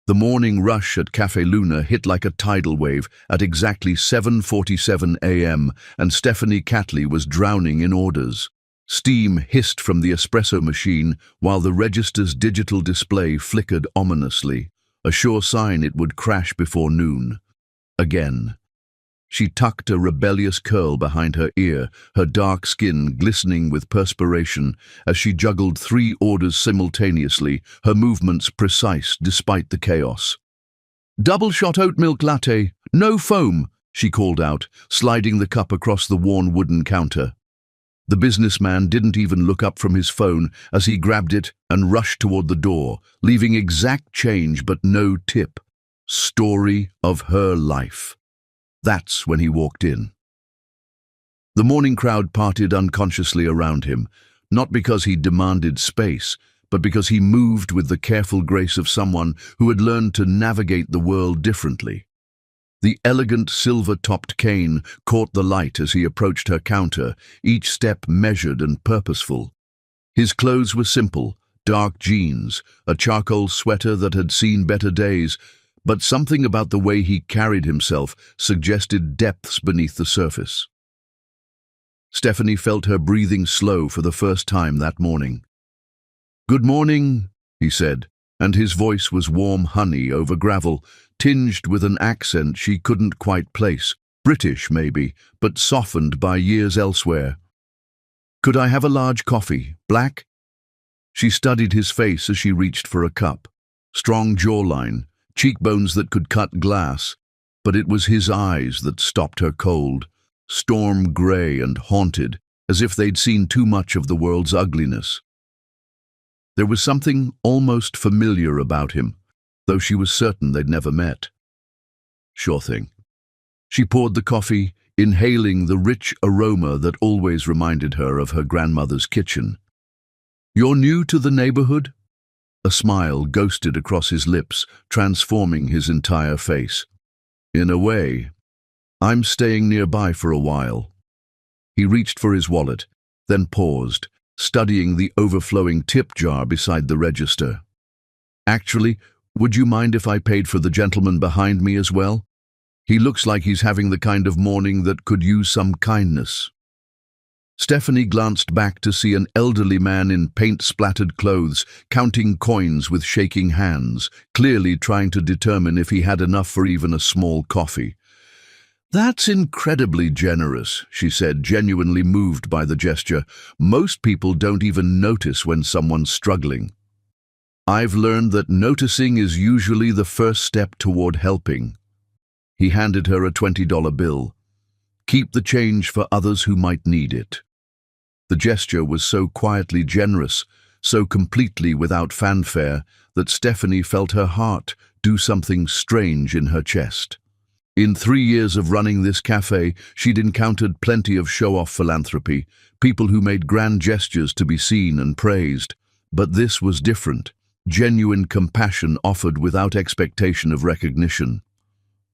The morning rush at Café Luna hit like a tidal wave at exactly 7:47 a.m., and Stephanie Catley was drowning in orders. Steam hissed from the espresso machine while the register's digital display flickered ominously, a sure sign it would crash before noon. Again. She tucked a rebellious curl behind her ear, her dark skin glistening with perspiration as she juggled 3 orders simultaneously, her movements precise despite the chaos. "Double-shot oat milk latte, no foam," she called out, sliding the cup across the worn wooden counter. The businessman didn't even look up from his phone as he grabbed it and rushed toward the door, leaving exact change but no tip. Story of her life. That's when he walked in. The morning crowd parted unconsciously around him, not because he demanded space, but because he moved with the careful grace of someone who had learned to navigate the world differently. The elegant silver-topped cane caught the light as he approached her counter, each step measured and purposeful. His clothes were simple, dark jeans, a charcoal sweater that had seen better days, but something about the way he carried himself suggested depths beneath the surface. Stephanie felt her breathing slow for the first time that morning. "Good morning," he said, and his voice was warm honey over gravel, tinged with an accent she couldn't quite place. British, maybe, but softened by years elsewhere. "Could I have a large coffee, black?" She studied his face as she reached for a cup. Strong jawline, cheekbones that could cut glass, but it was his eyes that stopped her cold, storm grey and haunted, as if they'd seen too much of the world's ugliness. There was something almost familiar about him, though she was certain they'd never met. Sure thing. She poured the coffee, inhaling the rich aroma that always reminded her of her grandmother's kitchen. "You're new to the neighborhood?" A smile ghosted across his lips, transforming his entire face. "In a way. I'm staying nearby for a while." He reached for his wallet, then paused, studying the overflowing tip jar beside the register. "Actually, would you mind if I paid for the gentleman behind me as well? He looks like he's having the kind of morning that could use some kindness." Stephanie glanced back to see an elderly man in paint-splattered clothes, counting coins with shaking hands, clearly trying to determine if he had enough for even a small coffee. "That's incredibly generous," she said, genuinely moved by the gesture. "Most people don't even notice when someone's struggling." "I've learned that noticing is usually the first step toward helping." He handed her a $20 bill. "Keep the change for others who might need it." The gesture was so quietly generous, so completely without fanfare, that Stephanie felt her heart do something strange in her chest. In 3 years of running this cafe, she'd encountered plenty of show-off philanthropy, people who made grand gestures to be seen and praised. But this was different, genuine compassion offered without expectation of recognition.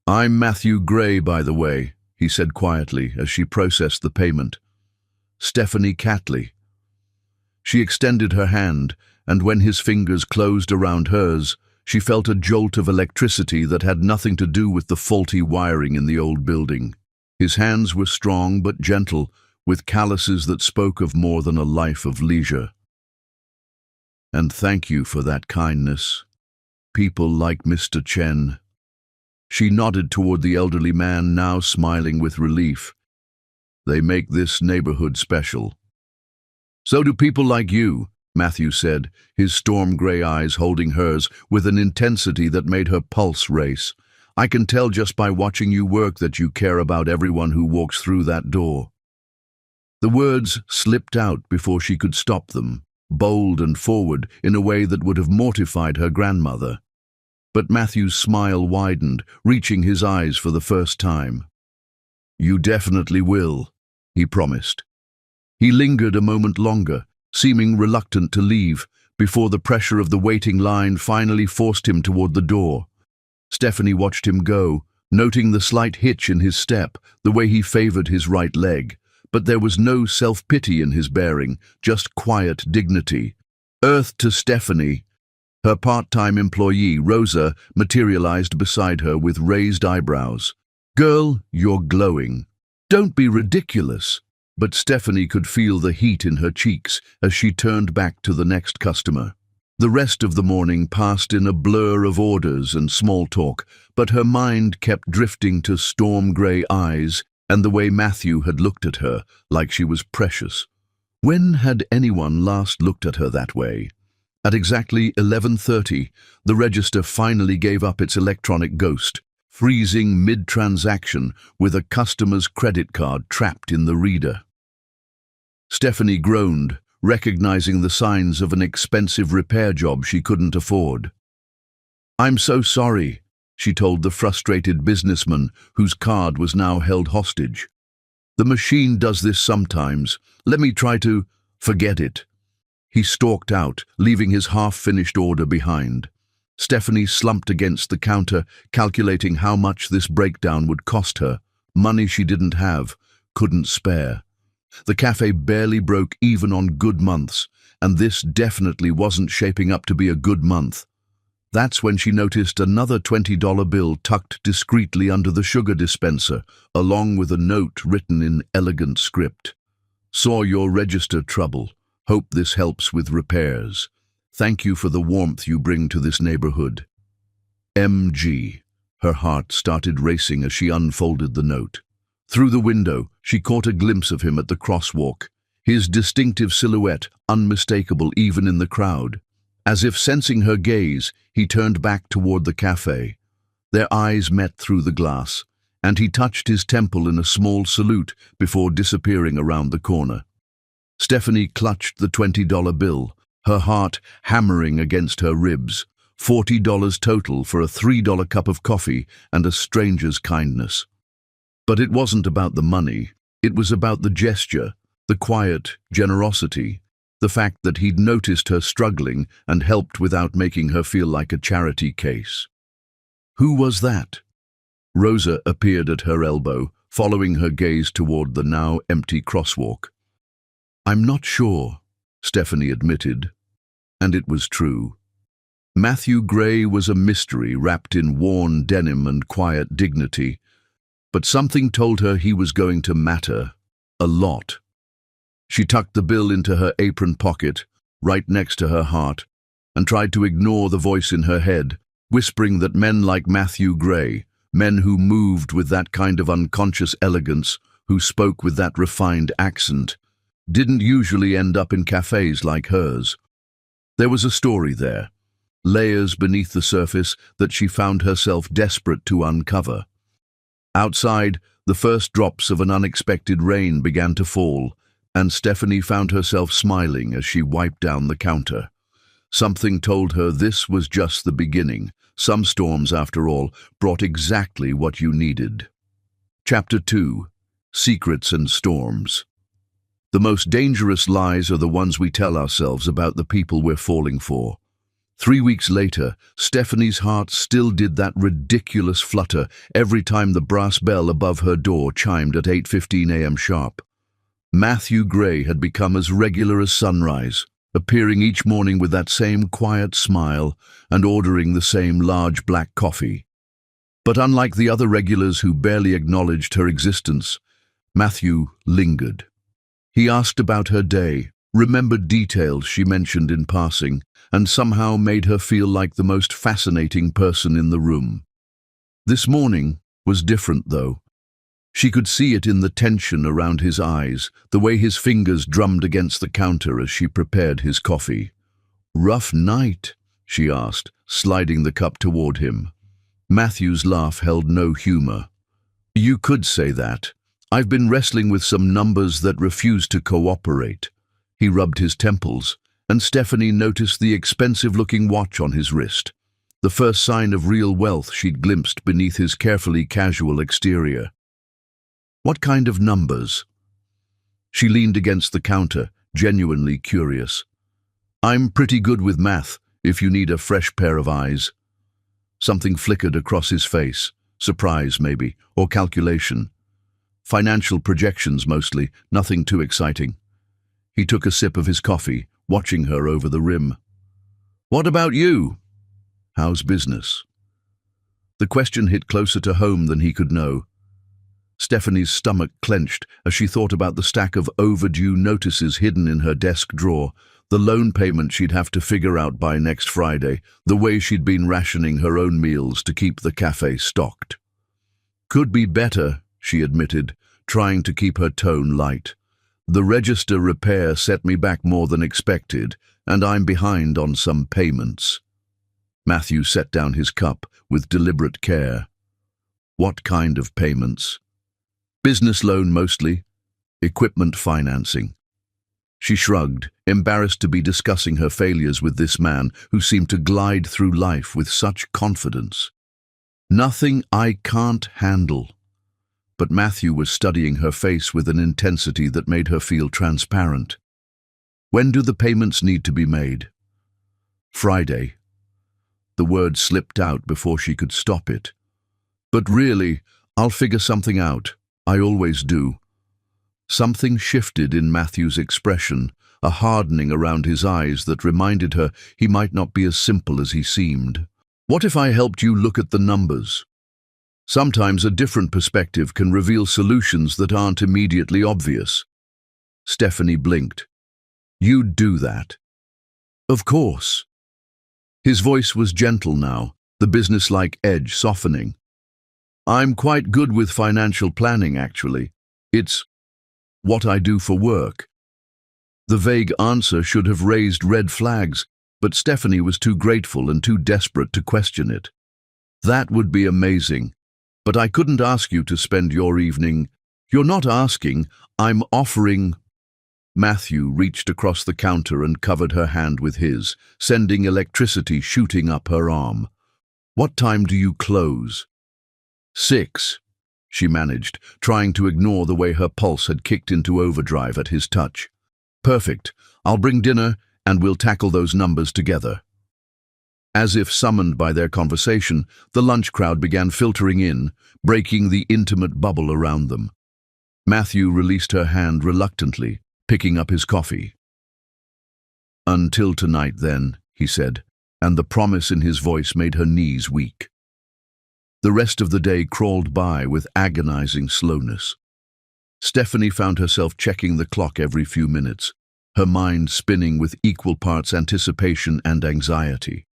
"I'm Matthew Gray, by the way," he said quietly as she processed the payment. "Stephanie Catley." She extended her hand, and when his fingers closed around hers, she felt a jolt of electricity that had nothing to do with the faulty wiring in the old building. His hands were strong but gentle, with calluses that spoke of more than a life of leisure. "And thank you for that kindness. People like Mr. Chen." She nodded toward the elderly man, now smiling with relief. "They make this neighborhood special." "So do people like you," Matthew said, his storm-gray eyes holding hers with an intensity that made her pulse race. "I can tell just by watching you work that you care about everyone who walks through that door." The words slipped out before she could stop them, bold and forward in a way that would have mortified her grandmother. But Matthew's smile widened, reaching his eyes for the first time. "You definitely will," he promised. He lingered a moment longer, seeming reluctant to leave, before the pressure of the waiting line finally forced him toward the door. Stephanie watched him go, noting the slight hitch in his step, the way he favored his right leg. But there was no self-pity in his bearing, just quiet dignity. Earth to Stephanie, Her part-time employee, Rosa, materialized beside her with raised eyebrows. "Girl, you're glowing. Don't be ridiculous." But Stephanie could feel the heat in her cheeks as she turned back to the next customer. The rest of the morning passed in a blur of orders and small talk, but her mind kept drifting to storm-grey eyes and the way Matthew had looked at her, like she was precious. When had anyone last looked at her that way? At exactly 11:30, the register finally gave up its electronic ghost, freezing mid-transaction with a customer's credit card trapped in the reader. Stephanie groaned, recognizing the signs of an expensive repair job she couldn't afford. "I'm so sorry," she told the frustrated businessman whose card was now held hostage. "The machine does this sometimes. Let me try to—" "Forget it." He stalked out, leaving his half-finished order behind. Stephanie slumped against the counter, calculating how much this breakdown would cost her, money she didn't have, couldn't spare. The cafe barely broke even on good months, and this definitely wasn't shaping up to be a good month. That's when she noticed another $20 bill tucked discreetly under the sugar dispenser, along with a note written in elegant script. "Saw your register trouble. Hope this helps with repairs. Thank you for the warmth you bring to this neighborhood. M.G." Her heart started racing as she unfolded the note. Through the window, she caught a glimpse of him at the crosswalk, his distinctive silhouette unmistakable even in the crowd. As if sensing her gaze, he turned back toward the cafe. Their eyes met through the glass, and he touched his temple in a small salute before disappearing around the corner. Stephanie clutched the $20 bill, her heart hammering against her ribs. $40 total for a $3 cup of coffee and a stranger's kindness. But it wasn't about the money. It was about the gesture, the quiet generosity, the fact that he'd noticed her struggling and helped without making her feel like a charity case. Who was that? Rosa appeared at her elbow, following her gaze toward the now empty crosswalk. "I'm not sure," Stephanie admitted, and it was true. Matthew Gray was a mystery wrapped in worn denim and quiet dignity, but something told her he was going to matter a lot. She tucked the bill into her apron pocket, right next to her heart, and tried to ignore the voice in her head, whispering that men like Matthew Gray, men who moved with that kind of unconscious elegance, who spoke with that refined accent, didn't usually end up in cafes like hers. There was a story there, layers beneath the surface that she found herself desperate to uncover. Outside, the first drops of an unexpected rain began to fall, and Stephanie found herself smiling as she wiped down the counter. Something told her this was just the beginning. Some storms, after all, brought exactly what you needed. Chapter 2. Secrets and Storms. The most dangerous lies are the ones we tell ourselves about the people we're falling for. 3 weeks later, Stephanie's heart still did that ridiculous flutter every time the brass bell above her door chimed at 8:15 a.m. sharp. Matthew Gray had become as regular as sunrise, appearing each morning with that same quiet smile and ordering the same large black coffee. But unlike the other regulars who barely acknowledged her existence, Matthew lingered. He asked about her day, remembered details she mentioned in passing, and somehow made her feel like the most fascinating person in the room. This morning was different, though. She could see it in the tension around his eyes, the way his fingers drummed against the counter as she prepared his coffee. "Rough night?" she asked, sliding the cup toward him. Matthew's laugh held no humor. "You could say that. I've been wrestling with some numbers that refuse to cooperate." He rubbed his temples, and Stephanie noticed the expensive-looking watch on his wrist, the first sign of real wealth she'd glimpsed beneath his carefully casual exterior. "What kind of numbers?" She leaned against the counter, genuinely curious. "I'm pretty good with math, if you need a fresh pair of eyes." Something flickered across his face, surprise maybe, or calculation. Financial projections mostly, nothing too exciting. He took a sip of his coffee, watching her over the rim. What about you? How's business? The question hit closer to home than he could know. Stephanie's stomach clenched as she thought about the stack of overdue notices hidden in her desk drawer, the loan payment she'd have to figure out by next Friday, the way she'd been rationing her own meals to keep the cafe stocked. Could be better, she admitted, trying to keep her tone light. The register repair set me back more than expected, and I'm behind on some payments. Matthew set down his cup with deliberate care. What kind of payments? Business loan mostly. Equipment financing. She shrugged, embarrassed to be discussing her failures with this man who seemed to glide through life with such confidence. Nothing I can't handle. But Matthew was studying her face with an intensity that made her feel transparent. When do the payments need to be made? Friday. The word slipped out before she could stop it. But really, I'll figure something out. I always do. Something shifted in Matthew's expression, a hardening around his eyes that reminded her he might not be as simple as he seemed. What if I helped you look at the numbers? Sometimes a different perspective can reveal solutions that aren't immediately obvious. Stephanie blinked. You'd do that? Of course. His voice was gentle now, the businesslike edge softening. I'm quite good with financial planning, actually. It's what I do for work. The vague answer should have raised red flags, but Stephanie was too grateful and too desperate to question it. That would be amazing, but I couldn't ask you to spend your evening. You're not asking, I'm offering. Matthew reached across the counter and covered her hand with his, sending electricity shooting up her arm. What time do you close? 6, she managed, trying to ignore the way her pulse had kicked into overdrive at his touch. Perfect. I'll bring dinner, and we'll tackle those numbers together. As if summoned by their conversation, the lunch crowd began filtering in, breaking the intimate bubble around them. Matthew released her hand reluctantly, picking up his coffee. Until tonight, then, he said, and the promise in his voice made her knees weak. The rest of the day crawled by with agonizing slowness. Stephanie found herself checking the clock every few minutes, her mind spinning with equal parts anticipation and anxiety.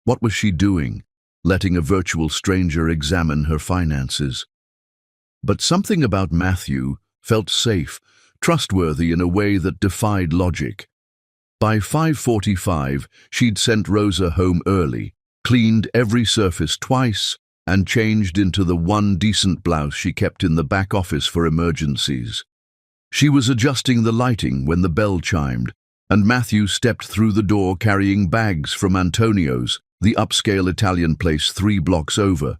What was she doing, letting a virtual stranger examine her finances? But something about Matthew felt safe, trustworthy in a way that defied logic. By 5:45, she'd sent Rosa home early, cleaned every surface twice, and changed into the one decent blouse she kept in the back office for emergencies. She was adjusting the lighting when the bell chimed, and Matthew stepped through the door carrying bags from Antonio's, the upscale Italian place 3 blocks over.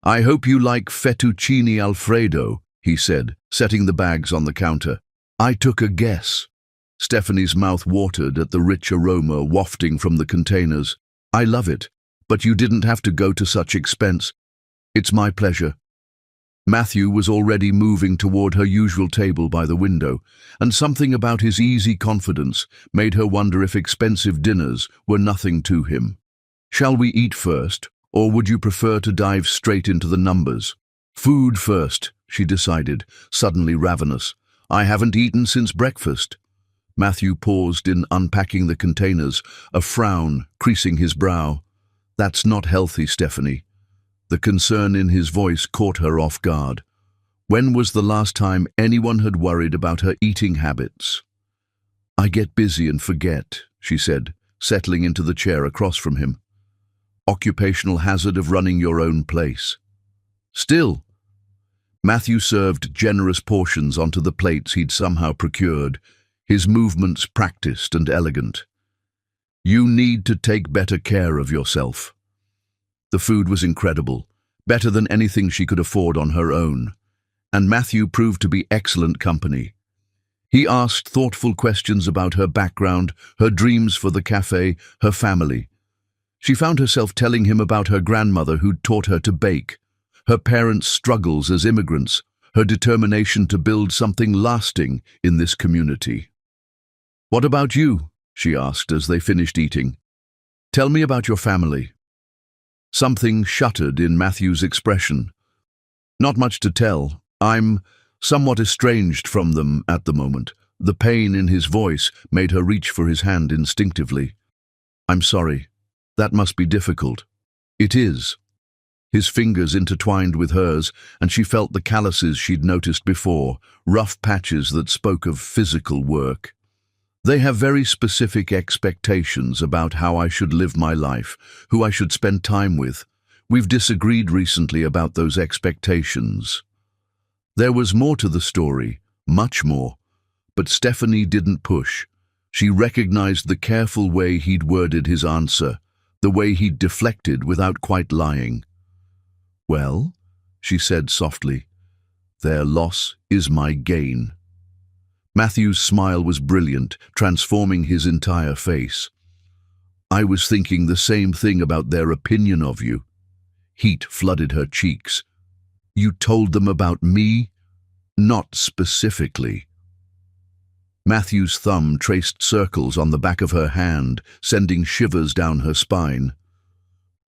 I hope you like fettuccine Alfredo, he said, setting the bags on the counter. I took a guess. Stephanie's mouth watered at the rich aroma wafting from the containers. I love it, but you didn't have to go to such expense. It's my pleasure. Matthew was already moving toward her usual table by the window, and something about his easy confidence made her wonder if expensive dinners were nothing to him. Shall we eat first, or would you prefer to dive straight into the numbers? Food first, she decided, suddenly ravenous. I haven't eaten since breakfast. Matthew paused in unpacking the containers, a frown creasing his brow. That's not healthy, Stephanie. The concern in his voice caught her off guard. When was the last time anyone had worried about her eating habits? I get busy and forget, she said, settling into the chair across from him. Occupational hazard of running your own place. Still. Matthew served generous portions onto the plates he'd somehow procured, his movements practiced and elegant. You need to take better care of yourself. The food was incredible, better than anything she could afford on her own, and Matthew proved to be excellent company. He asked thoughtful questions about her background, her dreams for the cafe, her family. She found herself telling him about her grandmother who'd taught her to bake, her parents' struggles as immigrants, her determination to build something lasting in this community. What about you? She asked as they finished eating. Tell me about your family. Something shuttered in Matthew's expression. Not much to tell. I'm somewhat estranged from them at the moment. The pain in his voice made her reach for his hand instinctively. I'm sorry. That must be difficult. It is. His fingers intertwined with hers, and she felt the calluses she'd noticed before, rough patches that spoke of physical work. They have very specific expectations about how I should live my life, who I should spend time with. We've disagreed recently about those expectations. There was more to the story, much more, but Stephanie didn't push. She recognized the careful way he'd worded his answer, the way he'd deflected without quite lying. Well, she said softly, their loss is my gain. Matthew's smile was brilliant, transforming his entire face. I was thinking the same thing about their opinion of you. Heat flooded her cheeks. You told them about me? Not specifically. Matthew's thumb traced circles on the back of her hand, sending shivers down her spine.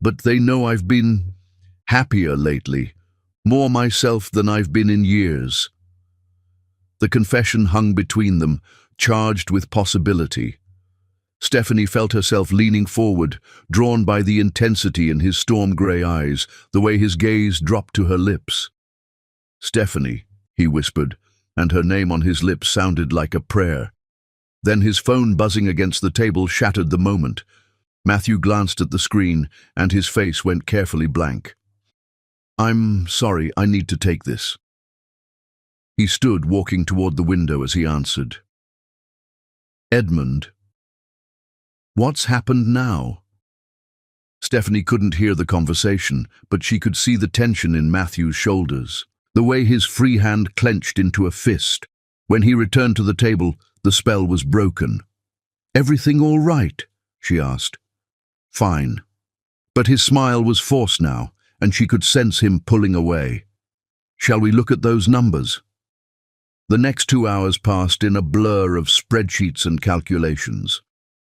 But they know I've been happier lately, more myself than I've been in years. The confession hung between them, charged with possibility. Stephanie felt herself leaning forward, drawn by the intensity in his storm-grey eyes, the way his gaze dropped to her lips. Stephanie, he whispered, and her name on his lips sounded like a prayer. Then his phone buzzing against the table shattered the moment. Matthew glanced at the screen, and his face went carefully blank. I'm sorry, I need to take this. He stood, walking toward the window as he answered. Edmund. What's happened now? Stephanie couldn't hear the conversation, but she could see the tension in Matthew's shoulders, the way his free hand clenched into a fist. When he returned to the table, the spell was broken. Everything all right? She asked. Fine. But his smile was forced now, and she could sense him pulling away. Shall we look at those numbers? The next 2 hours passed in a blur of spreadsheets and calculations.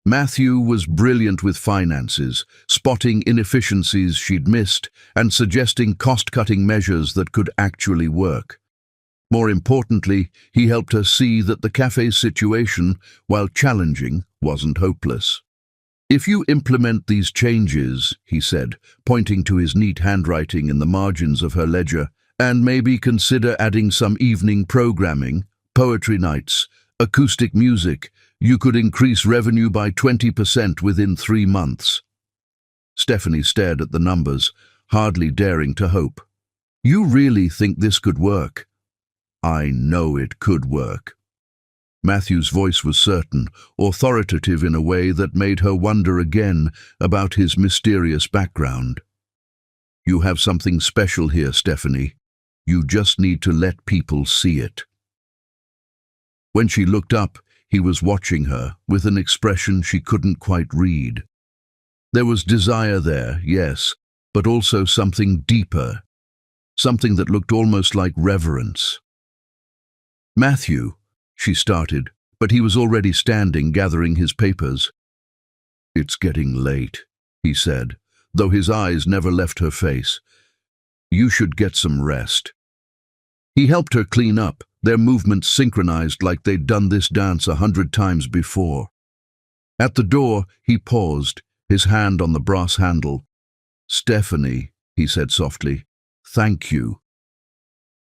Matthew was brilliant with finances, spotting inefficiencies she'd missed and suggesting cost-cutting measures that could actually work. More importantly, he helped her see that the cafe's situation, while challenging, wasn't hopeless. If you implement these changes, he said, pointing to his neat handwriting in the margins of her ledger, and maybe consider adding some evening programming, poetry nights, acoustic music, you could increase revenue by 20% within 3 months. Stephanie stared at the numbers, hardly daring to hope. You really think this could work? I know it could work. Matthew's voice was certain, authoritative in a way that made her wonder again about his mysterious background. You have something special here, Stephanie. You just need to let people see it. When she looked up, he was watching her with an expression she couldn't quite read. There was desire there, yes, but also something deeper, something that looked almost like reverence. Matthew, she started, but he was already standing, gathering his papers. It's getting late, he said, though his eyes never left her face. You should get some rest. He helped her clean up, their movements synchronized like they'd done this dance 100 times before. At the door, he paused, his hand on the brass handle. Stephanie, he said softly, thank you.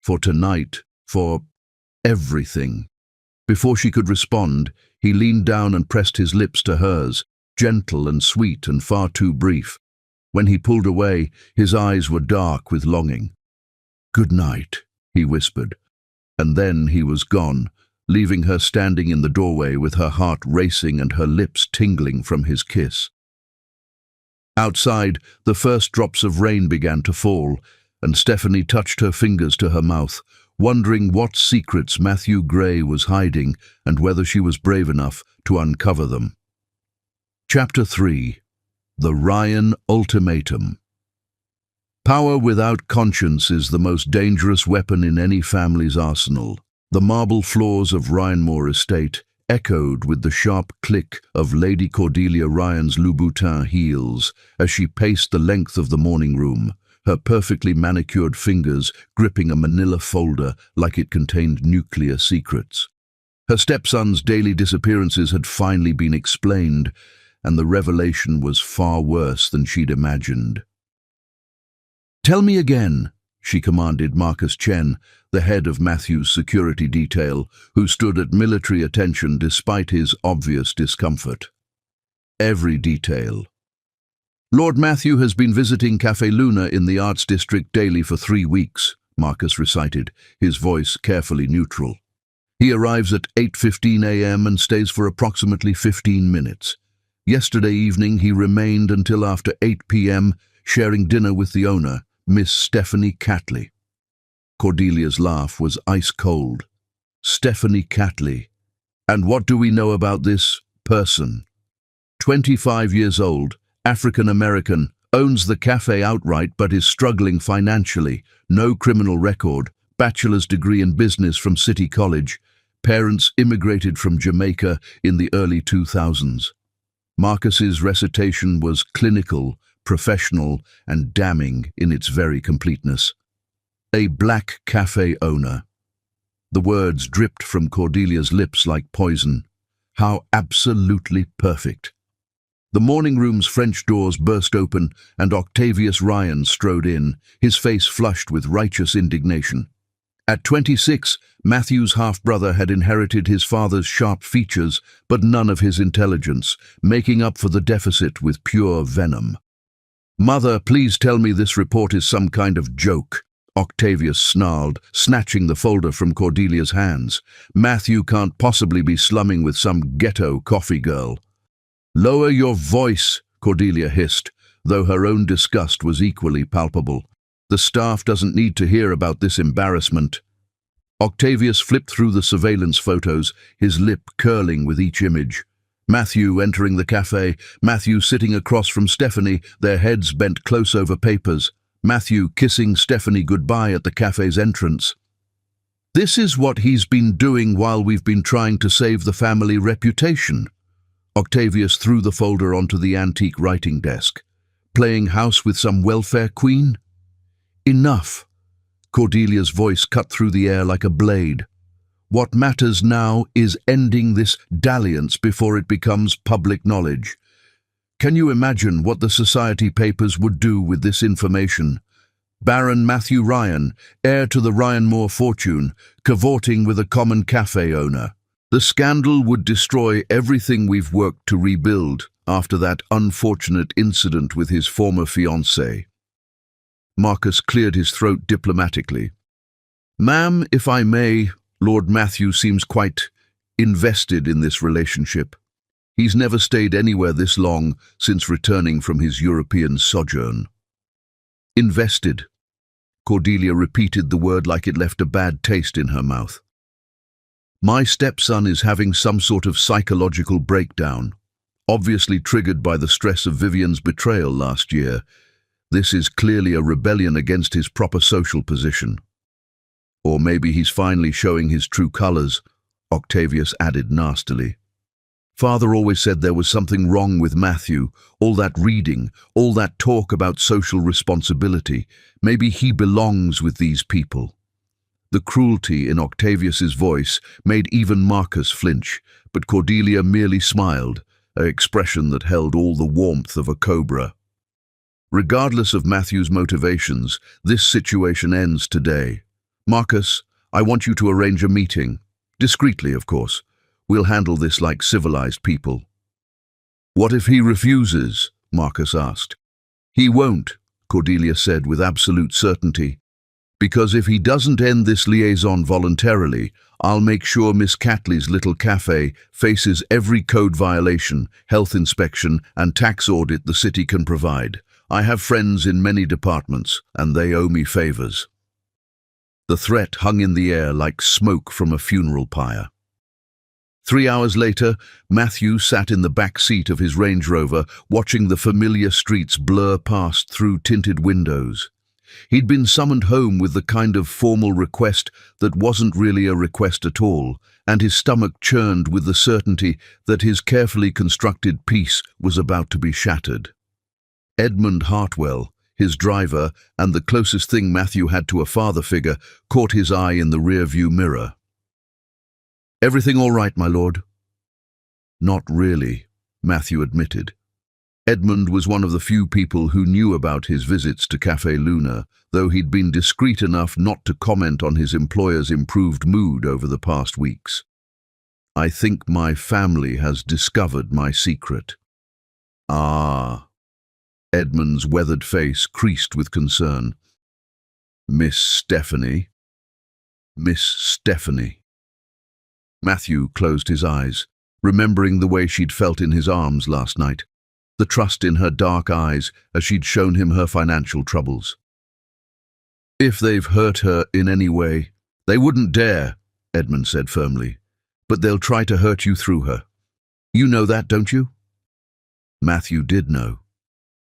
For tonight, for everything. Before she could respond, he leaned down and pressed his lips to hers, gentle and sweet and far too brief. When he pulled away, his eyes were dark with longing. Good night, he whispered, and then he was gone, leaving her standing in the doorway with her heart racing and her lips tingling from his kiss. Outside, the first drops of rain began to fall, and Stephanie touched her fingers to her mouth, wondering what secrets Matthew Gray was hiding and whether she was brave enough to uncover them. Chapter 3. The Ryan Ultimatum. Power without conscience is the most dangerous weapon in any family's arsenal. The marble floors of Ryanmore Estate echoed with the sharp click of Lady Cordelia Ryan's Louboutin heels as she paced the length of the morning room, her perfectly manicured fingers gripping a manila folder like it contained nuclear secrets. Her stepson's daily disappearances had finally been explained, and the revelation was far worse than she'd imagined. "Tell me again," she commanded Marcus Chen, the head of Matthew's security detail, who stood at military attention despite his obvious discomfort. "Every detail." "Lord Matthew has been visiting Café Luna in the Arts District daily for 3 weeks, Marcus recited, his voice carefully neutral. "He arrives at 8:15 a.m. and stays for approximately 15 minutes. Yesterday evening he remained until after 8 p.m., sharing dinner with the owner, Miss Stephanie Catley." Cordelia's laugh was ice-cold. Stephanie Catley. "And what do we know about this person?" 25 years old, African-American, owns the cafe outright but is struggling financially, no criminal record, bachelor's degree in business from City College, parents immigrated from Jamaica in the early 2000s. Marcus's recitation was clinical, professional, and damning in its very completeness. A black cafe owner. The words dripped from Cordelia's lips like poison. How absolutely perfect. The morning room's French doors burst open and Octavius Ryan strode in, his face flushed with righteous indignation. At 26, Matthew's half-brother had inherited his father's sharp features, but none of his intelligence, making up for the deficit with pure venom. "Mother, please tell me this report is some kind of joke," Octavius snarled, snatching the folder from Cordelia's hands. "Matthew can't possibly be slumming with some ghetto coffee girl." "Lower your voice," Cordelia hissed, though her own disgust was equally palpable. "The staff doesn't need to hear about this embarrassment." Octavius flipped through the surveillance photos, his lip curling with each image. Matthew entering the cafe, Matthew sitting across from Stephanie, their heads bent close over papers. Matthew kissing Stephanie goodbye at the cafe's entrance. "This is what he's been doing while we've been trying to save the family reputation." Octavius threw the folder onto the antique writing desk. "Playing house with some welfare queen?" "Enough." Cordelia's voice cut through the air like a blade. "What matters now is ending this dalliance before it becomes public knowledge. Can you imagine what the society papers would do with this information? Baron Matthew Ryan, heir to the Ryan Moore fortune, cavorting with a common cafe owner. The scandal would destroy everything we've worked to rebuild after that unfortunate incident with his former fiancée." Marcus cleared his throat diplomatically. "Ma'am, if I may, Lord Matthew seems quite invested in this relationship. He's never stayed anywhere this long since returning from his European sojourn." "Invested." Cordelia repeated the word like it left a bad taste in her mouth. "My stepson is having some sort of psychological breakdown, obviously triggered by the stress of Vivian's betrayal last year. This is clearly a rebellion against his proper social position. Or maybe he's finally showing his true colors," Octavius added nastily. "Father always said there was something wrong with Matthew, all that reading, all that talk about social responsibility. Maybe he belongs with these people." The cruelty in Octavius's voice made even Marcus flinch, but Cordelia merely smiled, an expression that held all the warmth of a cobra. "Regardless of Matthew's motivations, this situation ends today. Marcus, I want you to arrange a meeting. Discreetly, of course. We'll handle this like civilized people." "What if he refuses?" Marcus asked. "He won't," Cordelia said with absolute certainty. "Because if he doesn't end this liaison voluntarily, I'll make sure Miss Catley's little cafe faces every code violation, health inspection, and tax audit the city can provide. I have friends in many departments, and they owe me favors." The threat hung in the air like smoke from a funeral pyre. 3 hours later, Matthew sat in the back seat of his Range Rover, watching the familiar streets blur past through tinted windows. He'd been summoned home with the kind of formal request that wasn't really a request at all, and his stomach churned with the certainty that his carefully constructed peace was about to be shattered. Edmund Hartwell, his driver, and the closest thing Matthew had to a father figure, caught his eye in the rear-view mirror. "Everything all right, my lord?" "Not really," Matthew admitted. Edmund was one of the few people who knew about his visits to Café Luna, though he'd been discreet enough not to comment on his employer's improved mood over the past weeks. "I think my family has discovered my secret." "Ah." Edmund's weathered face creased with concern. "Miss Stephanie?" "Miss Stephanie." Matthew closed his eyes, remembering the way she'd felt in his arms last night, the trust in her dark eyes as she'd shown him her financial troubles. "If they've hurt her in any way, they wouldn't dare," Edmund said firmly, "but they'll try to hurt you through her. You know that, don't you?" Matthew did know.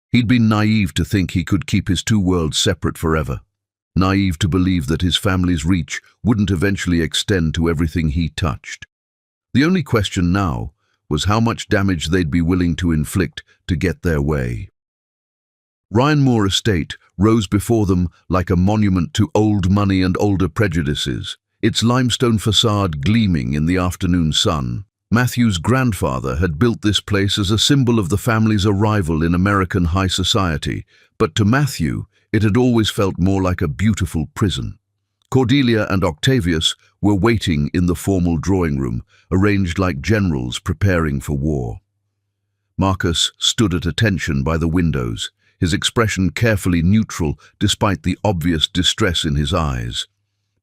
He'd been naive to think he could keep his two worlds separate forever, naive to believe that his family's reach wouldn't eventually extend to everything he touched. The only question now was how much damage they'd be willing to inflict to get their way. Ryanmore Estate rose before them like a monument to old money and older prejudices, its limestone facade gleaming in the afternoon sun. Matthew's grandfather had built this place as a symbol of the family's arrival in American high society, but to Matthew, it had always felt more like a beautiful prison. Cordelia and Octavius were waiting in the formal drawing room, arranged like generals preparing for war. Marcus stood at attention by the windows, his expression carefully neutral despite the obvious distress in his eyes.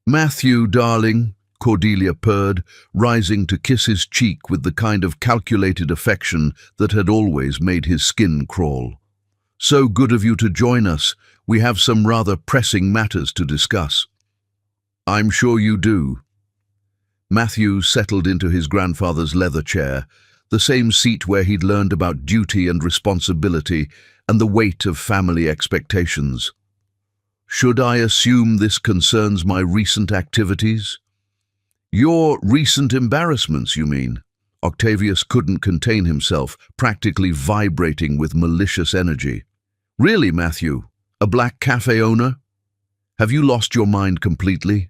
"Matthew, darling," Cordelia purred, rising to kiss his cheek with the kind of calculated affection that had always made his skin crawl. "So good of you to join us. We have some rather pressing matters to discuss." "I'm sure you do." Matthew settled into his grandfather's leather chair, the same seat where he'd learned about duty and responsibility and the weight of family expectations. "Should I assume this concerns my recent activities?" "Your recent embarrassments, you mean?" Octavius couldn't contain himself, practically vibrating with malicious energy. "Really, Matthew? A black cafe owner? Have you lost your mind completely?"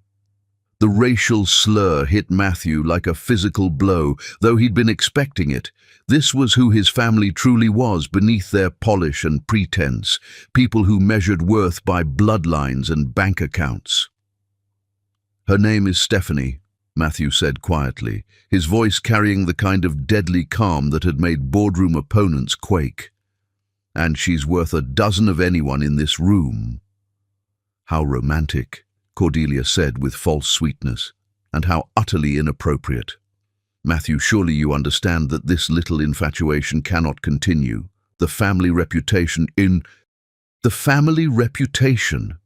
The racial slur hit Matthew like a physical blow, though he'd been expecting it. This was who his family truly was beneath their polish and pretense, people who measured worth by bloodlines and bank accounts. "Her name is Stephanie," Matthew said quietly, his voice carrying the kind of deadly calm that had made boardroom opponents quake. "And she's worth a dozen of anyone in this room." "How romantic," Cordelia said with false sweetness, "and how utterly inappropriate. Matthew, surely you understand that this little infatuation cannot continue. The family reputation The family reputation!"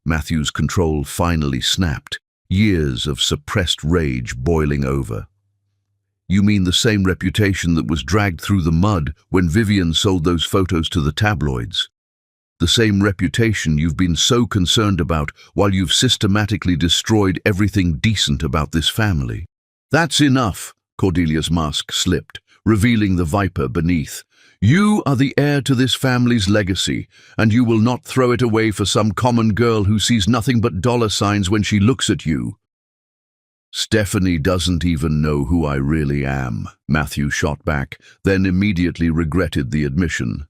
Matthew's control finally snapped, years of suppressed rage boiling over. "You mean the same reputation that was dragged through the mud when Vivian sold those photos to the tabloids? The same reputation you've been so concerned about while you've systematically destroyed everything decent about this family." "That's enough," Cordelia's mask slipped, revealing the viper beneath. "You are the heir to this family's legacy, and you will not throw it away for some common girl who sees nothing but dollar signs when she looks at you." "Stephanie doesn't even know who I really am," Matthew shot back, then immediately regretted the admission.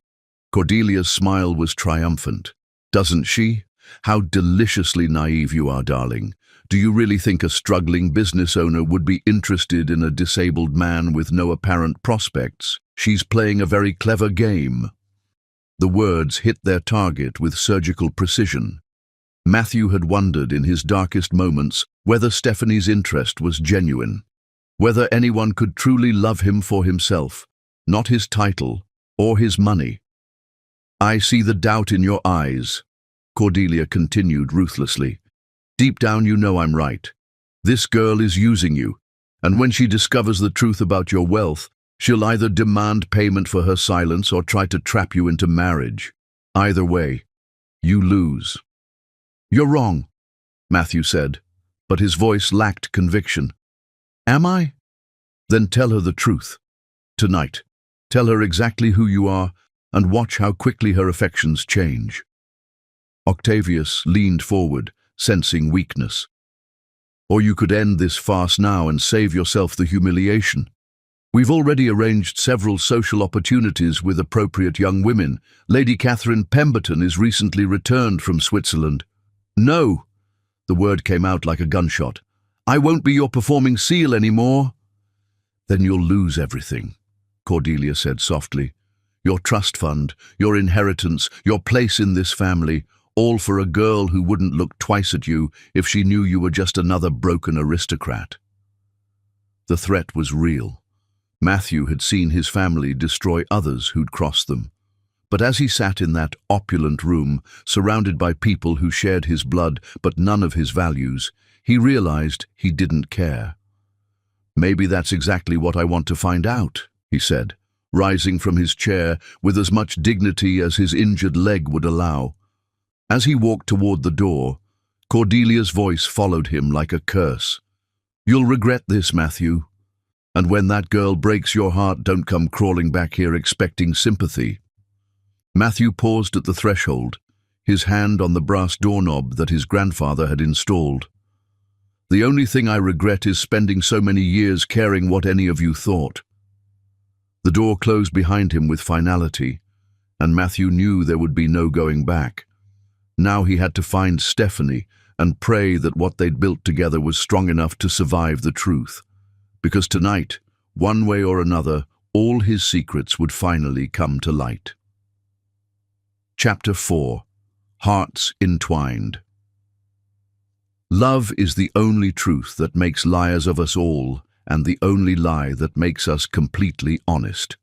Cordelia's smile was triumphant. "Doesn't she? How deliciously naive you are, darling. Do you really think a struggling business owner would be interested in a disabled man with no apparent prospects? She's playing a very clever game." The words hit their target with surgical precision. Matthew had wondered in his darkest moments whether Stephanie's interest was genuine, whether anyone could truly love him for himself, not his title or his money. "I see the doubt in your eyes," Cordelia continued ruthlessly. "Deep down you know I'm right. This girl is using you, and when she discovers the truth about your wealth, she'll either demand payment for her silence or try to trap you into marriage. Either way, you lose." "You're wrong," Matthew said, but his voice lacked conviction. "Am I? Then tell her the truth. Tonight. Tell her exactly who you are and watch how quickly her affections change." Octavius leaned forward, sensing weakness. "Or you could end this farce now and save yourself the humiliation. We've already arranged several social opportunities with appropriate young women. Lady Catherine Pemberton is recently returned from Switzerland." "No," the word came out like a gunshot. "I won't be your performing seal anymore." "Then you'll lose everything," Cordelia said softly. "Your trust fund, your inheritance, your place in this family, all for a girl who wouldn't look twice at you if she knew you were just another broken aristocrat." The threat was real. Matthew had seen his family destroy others who'd crossed them. But as he sat in that opulent room, surrounded by people who shared his blood but none of his values, he realized he didn't care. "Maybe that's exactly what I want to find out," he said, rising from his chair with as much dignity as his injured leg would allow. As he walked toward the door, Cordelia's voice followed him like a curse. "You'll regret this, Matthew. And when that girl breaks your heart, don't come crawling back here expecting sympathy." Matthew paused at the threshold, his hand on the brass doorknob that his grandfather had installed. "The only thing I regret is spending so many years caring what any of you thought." The door closed behind him with finality, and Matthew knew there would be no going back. Now he had to find Stephanie and pray that what they'd built together was strong enough to survive the truth. Because tonight, one way or another, all his secrets would finally come to light. Chapter 4. Hearts Entwined. Love is the only truth that makes liars of us all, and the only lie that makes us completely honest.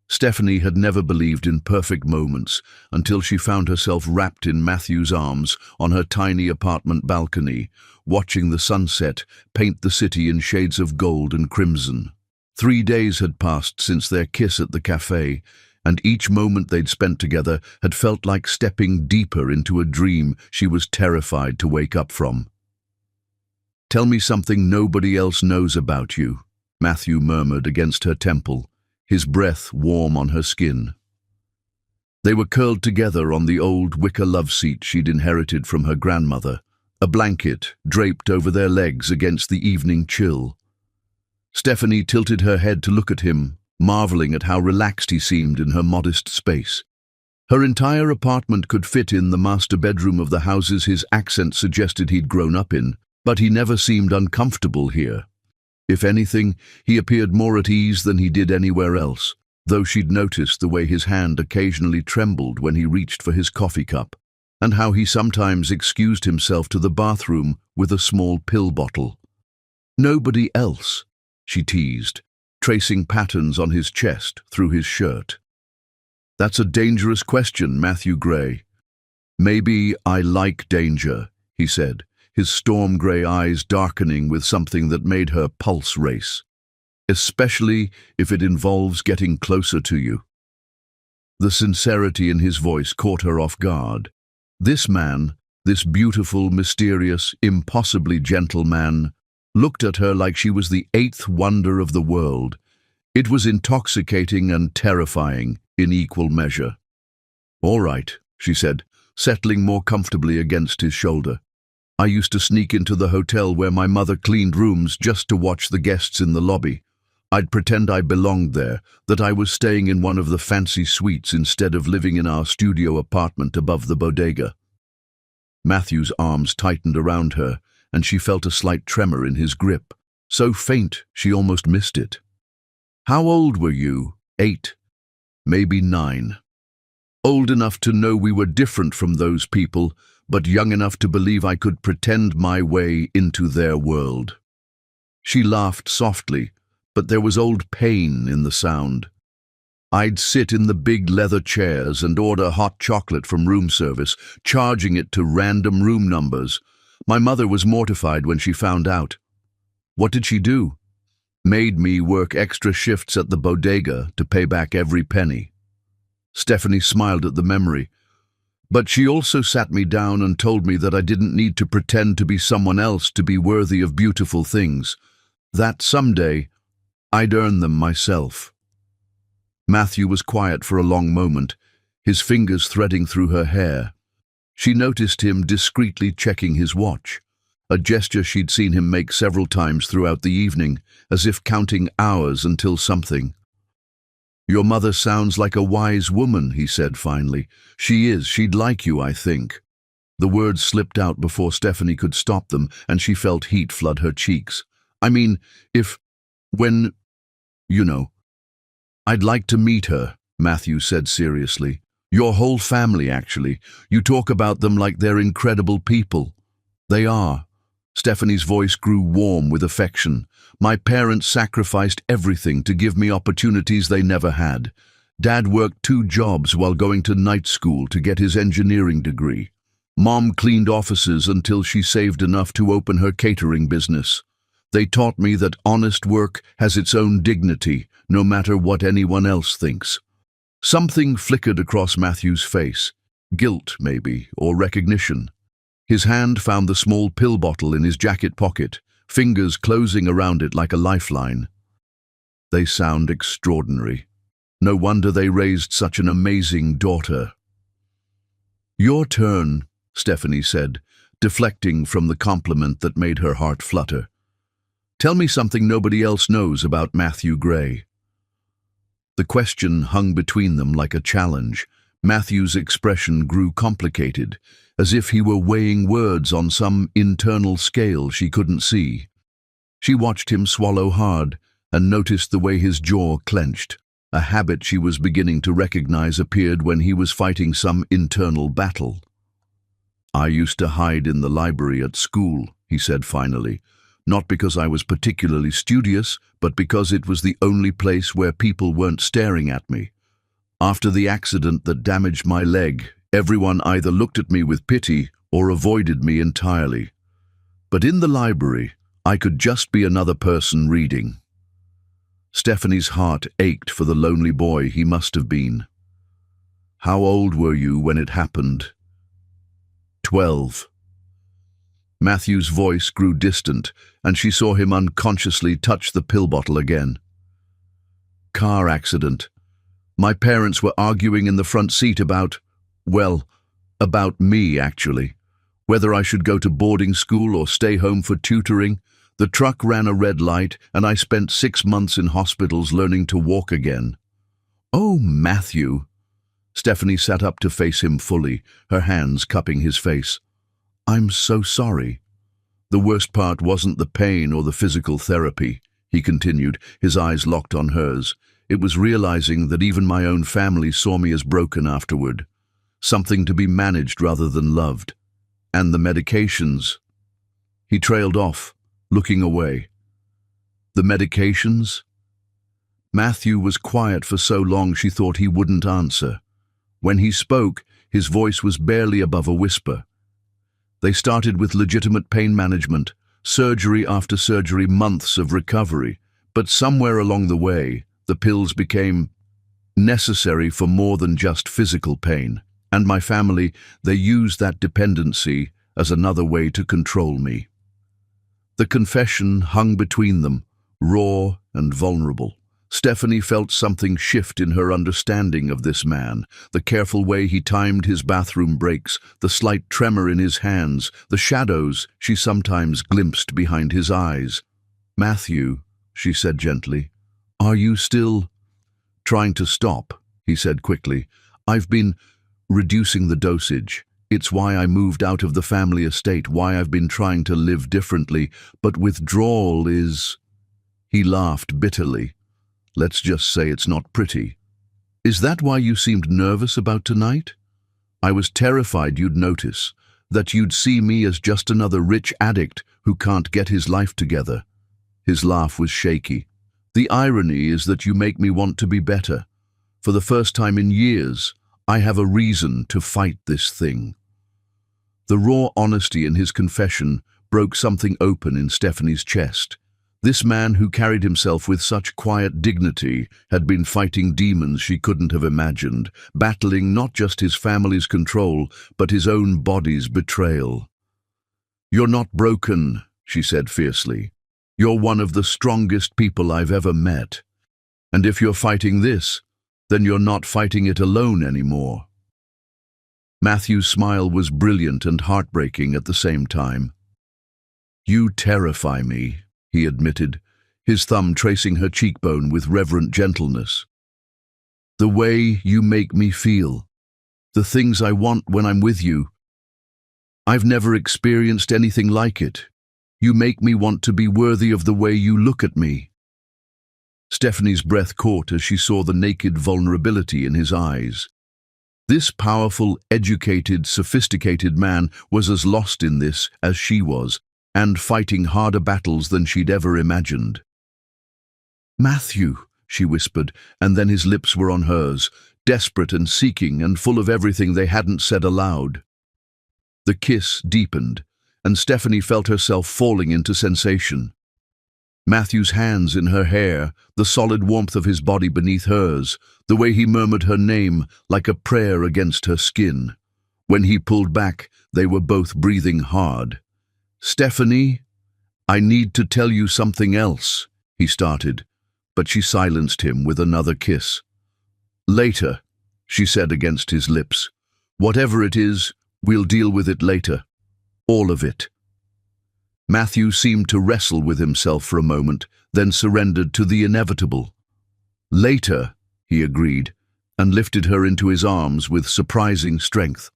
Stephanie had never believed in perfect moments until she found herself wrapped in Matthew's arms on her tiny apartment balcony, watching the sunset paint the city in shades of gold and crimson. 3 days had passed since their kiss at the cafe, and each moment they'd spent together had felt like stepping deeper into a dream she was terrified to wake up from. "Tell me something nobody else knows about you," Matthew murmured against her temple, his breath warm on her skin. They were curled together on the old wicker love seat she'd inherited from her grandmother, a blanket draped over their legs against the evening chill. Stephanie tilted her head to look at him, marveling at how relaxed he seemed in her modest space. Her entire apartment could fit in the master bedroom of the houses his accent suggested he'd grown up in, but he never seemed uncomfortable here. If anything, he appeared more at ease than he did anywhere else, though she'd noticed the way his hand occasionally trembled when he reached for his coffee cup, and how he sometimes excused himself to the bathroom with a small pill bottle. "Nobody else," she teased, tracing patterns on his chest through his shirt. "That's a dangerous question, Matthew Gray." "Maybe I like danger," he said, his storm grey eyes darkening with something that made her pulse race. "Especially if it involves getting closer to you." The sincerity in his voice caught her off guard. This man, this beautiful, mysterious, impossibly gentle man, looked at her like she was the 8th wonder of the world. It was intoxicating and terrifying in equal measure. "All right," she said, settling more comfortably against his shoulder. "I used to sneak into the hotel where my mother cleaned rooms just to watch the guests in the lobby. I'd pretend I belonged there, that I was staying in one of the fancy suites instead of living in our studio apartment above the bodega." Matthew's arms tightened around her, and she felt a slight tremor in his grip, so faint she almost missed it. "How old were you?" 8, maybe 9. "Old enough to know we were different from those people, but young enough to believe I could pretend my way into their world." She laughed softly, but there was old pain in the sound. "I'd sit in the big leather chairs and order hot chocolate from room service, charging it to random room numbers. My mother was mortified when she found out. What did she do? Made me work extra shifts at the bodega to pay back every penny." Stephanie smiled at the memory. But she also sat me down and told me that I didn't need to pretend to be someone else to be worthy of beautiful things, that someday I'd earn them myself. Matthew was quiet for a long moment, his fingers threading through her hair. She noticed him discreetly checking his watch, a gesture she'd seen him make several times throughout the evening, as if counting hours until something. "Your mother sounds like a wise woman," he said finally. "She is. She'd like you, I think." The words slipped out before Stephanie could stop them, and she felt heat flood her cheeks. "I mean, when, you know." "I'd like to meet her," Matthew said seriously. "Your whole family, actually. You talk about them like they're incredible people." "They are." Stephanie's voice grew warm with affection. "My parents sacrificed everything to give me opportunities they never had. Dad worked 2 jobs while going to night school to get his engineering degree. Mom cleaned offices until she saved enough to open her catering business. They taught me that honest work has its own dignity, no matter what anyone else thinks." Something flickered across Matthew's face. Guilt, maybe, or recognition. His hand found the small pill bottle in his jacket pocket, fingers closing around it like a lifeline. "They sound extraordinary. No wonder they raised such an amazing daughter." "Your turn," Stephanie said, deflecting from the compliment that made her heart flutter. "Tell me something nobody else knows about Matthew Gray." The question hung between them like a challenge. Matthew's expression grew complicated, as if he were weighing words on some internal scale she couldn't see. She watched him swallow hard and noticed the way his jaw clenched. A habit she was beginning to recognize appeared when he was fighting some internal battle. "I used to hide in the library at school," he said finally. "Not because I was particularly studious, but because it was the only place where people weren't staring at me. After the accident that damaged my leg, everyone either looked at me with pity or avoided me entirely. But in the library, I could just be another person reading." Stephanie's heart ached for the lonely boy he must have been. "How old were you when it happened?" 12. Matthew's voice grew distant, and she saw him unconsciously touch the pill bottle again. "Car accident. My parents were arguing in the front seat about me, actually. Whether I should go to boarding school or stay home for tutoring. The truck ran a red light, and I spent 6 months in hospitals learning to walk again." "Oh, Matthew." Stephanie sat up to face him fully, her hands cupping his face. "I'm so sorry." "The worst part wasn't the pain or the physical therapy," he continued, his eyes locked on hers. "It was realizing that even my own family saw me as broken afterward. Something to be managed rather than loved. And the medications." He trailed off, looking away. "The medications?" Matthew was quiet for so long she thought he wouldn't answer. When he spoke, his voice was barely above a whisper. "They started with legitimate pain management, surgery after surgery, months of recovery. But somewhere along the way, the pills became necessary for more than just physical pain. And my family, they used that dependency as another way to control me." The confession hung between them, raw and vulnerable. Stephanie felt something shift in her understanding of this man, the careful way he timed his bathroom breaks, the slight tremor in his hands, the shadows she sometimes glimpsed behind his eyes. "Matthew," she said gently, "are you still—" "Trying to stop," he said quickly. "I've been reducing the dosage. It's why I moved out of the family estate, why I've been trying to live differently, but withdrawal is—" He laughed bitterly. "Let's just say it's not pretty. Is that why you seemed nervous about tonight? I was terrified you'd notice, that you'd see me as just another rich addict who can't get his life together." His laugh was shaky. "The irony is that you make me want to be better. For the first time in years, I have a reason to fight this thing." The raw honesty in his confession broke something open in Stephanie's chest. This man who carried himself with such quiet dignity had been fighting demons she couldn't have imagined, battling not just his family's control, but his own body's betrayal. "You're not broken," she said fiercely. "You're one of the strongest people I've ever met. And if you're fighting this, then you're not fighting it alone anymore." Matthew's smile was brilliant and heartbreaking at the same time. "You terrify me," he admitted, his thumb tracing her cheekbone with reverent gentleness. "The way you make me feel, the things I want when I'm with you. I've never experienced anything like it. You make me want to be worthy of the way you look at me." Stephanie's breath caught as she saw the naked vulnerability in his eyes. This powerful, educated, sophisticated man was as lost in this as she was, and fighting harder battles than she'd ever imagined. "Matthew," she whispered, and then his lips were on hers, desperate and seeking and full of everything they hadn't said aloud. The kiss deepened, and Stephanie felt herself falling into sensation. Matthew's hands in her hair, the solid warmth of his body beneath hers, the way he murmured her name like a prayer against her skin. When he pulled back, they were both breathing hard. "Stephanie, I need to tell you something else," he started, but she silenced him with another kiss. "Later," she said against his lips. "Whatever it is, we'll deal with it later. All of it." Matthew seemed to wrestle with himself for a moment, then surrendered to the inevitable. "Later," he agreed, and lifted her into his arms with surprising strength.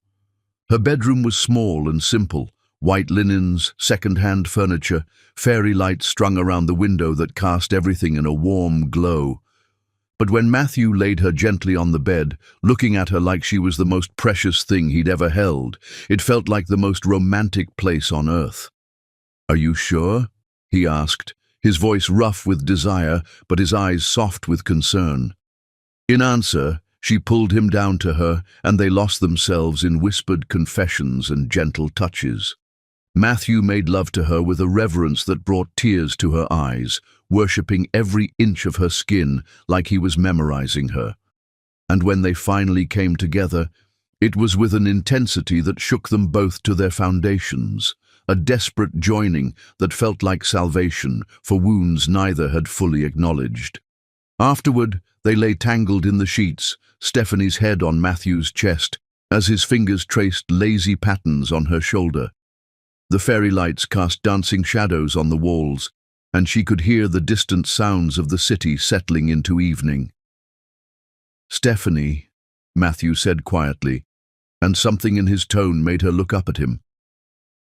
Her bedroom was small and simple, white linens, second-hand furniture, fairy lights strung around the window that cast everything in a warm glow. But when Matthew laid her gently on the bed, looking at her like she was the most precious thing he'd ever held, it felt like the most romantic place on earth. "Are you sure?" he asked, his voice rough with desire, but his eyes soft with concern. In answer, she pulled him down to her, and they lost themselves in whispered confessions and gentle touches. Matthew made love to her with a reverence that brought tears to her eyes, worshipping every inch of her skin like he was memorizing her. And when they finally came together, it was with an intensity that shook them both to their foundations, a desperate joining that felt like salvation for wounds neither had fully acknowledged. Afterward, they lay tangled in the sheets, Stephanie's head on Matthew's chest, as his fingers traced lazy patterns on her shoulder. The fairy lights cast dancing shadows on the walls, and she could hear the distant sounds of the city settling into evening. "Stephanie," Matthew said quietly, and something in his tone made her look up at him.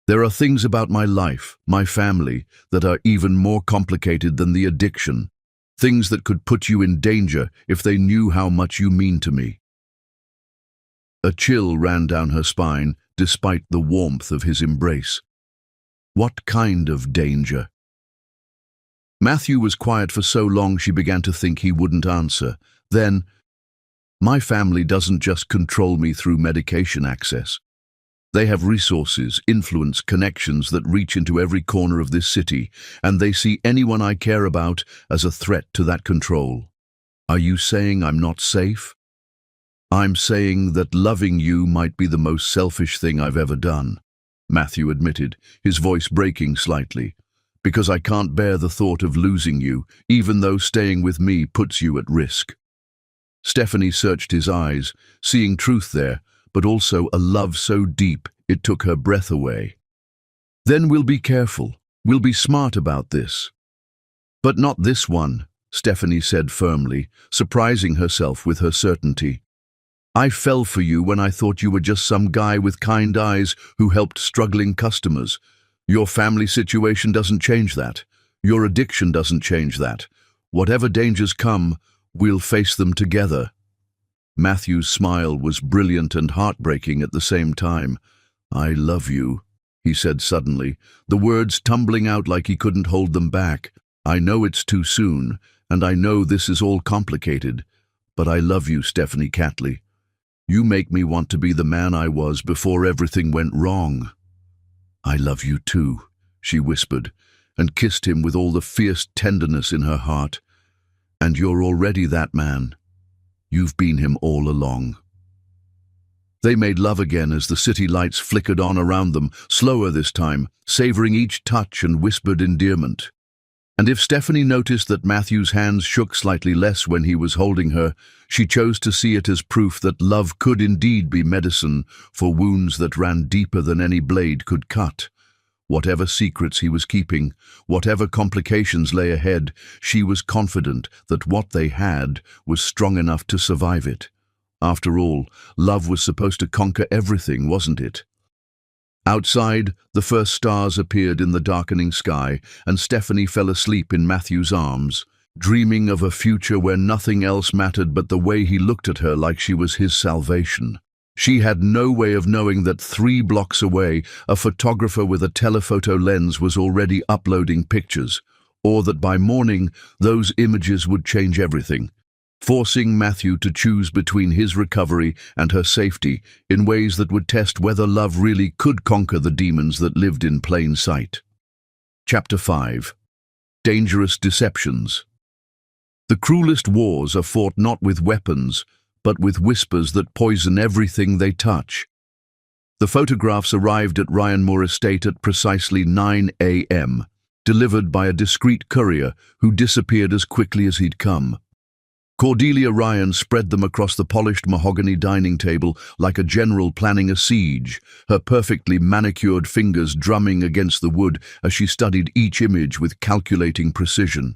"There are things about my life, my family, that are even more complicated than the addiction, things that could put you in danger if they knew how much you mean to me." A chill ran down her spine, despite the warmth of his embrace. What kind of danger? Matthew was quiet for so long she began to think he wouldn't answer. Then, "My family doesn't just control me through medication access. They have resources, influence, connections that reach into every corner of this city, and they see anyone I care about as a threat to that control. Are you saying I'm not safe?" "I'm saying that loving you might be the most selfish thing I've ever done," Matthew admitted, his voice breaking slightly, "because I can't bear the thought of losing you, even though staying with me puts you at risk." Stephanie searched his eyes, seeing truth there, but also a love so deep it took her breath away. "Then we'll be careful. We'll be smart about this." "But not this one," Stephanie said firmly, surprising herself with her certainty. "I fell for you when I thought you were just some guy with kind eyes who helped struggling customers. Your family situation doesn't change that. Your addiction doesn't change that. Whatever dangers come, we'll face them together." Matthew's smile was brilliant and heartbreaking at the same time. "I love you," he said suddenly, the words tumbling out like he couldn't hold them back. "I know it's too soon, and I know this is all complicated, but I love you, Stephanie Catley. You make me want to be the man I was before everything went wrong." "I love you too," she whispered, and kissed him with all the fierce tenderness in her heart. "And you're already that man. You've been him all along." They made love again as the city lights flickered on around them, slower this time, savoring each touch and whispered endearment. And if Stephanie noticed that Matthew's hands shook slightly less when he was holding her, she chose to see it as proof that love could indeed be medicine for wounds that ran deeper than any blade could cut. Whatever secrets he was keeping, whatever complications lay ahead, she was confident that what they had was strong enough to survive it. After all, love was supposed to conquer everything, wasn't it? Outside, the first stars appeared in the darkening sky, and Stephanie fell asleep in Matthew's arms, dreaming of a future where nothing else mattered but the way he looked at her like she was his salvation. She had no way of knowing that 3 blocks away, a photographer with a telephoto lens was already uploading pictures, or that by morning, those images would change everything, forcing Matthew to choose between his recovery and her safety in ways that would test whether love really could conquer the demons that lived in plain sight. Chapter 5. Dangerous Deceptions. The cruelest wars are fought not with weapons, but with whispers that poison everything they touch. The photographs arrived at Ryan Moore Estate at precisely 9 a.m., delivered by a discreet courier who disappeared as quickly as he'd come. Cordelia Ryan spread them across the polished mahogany dining table like a general planning a siege, her perfectly manicured fingers drumming against the wood as she studied each image with calculating precision.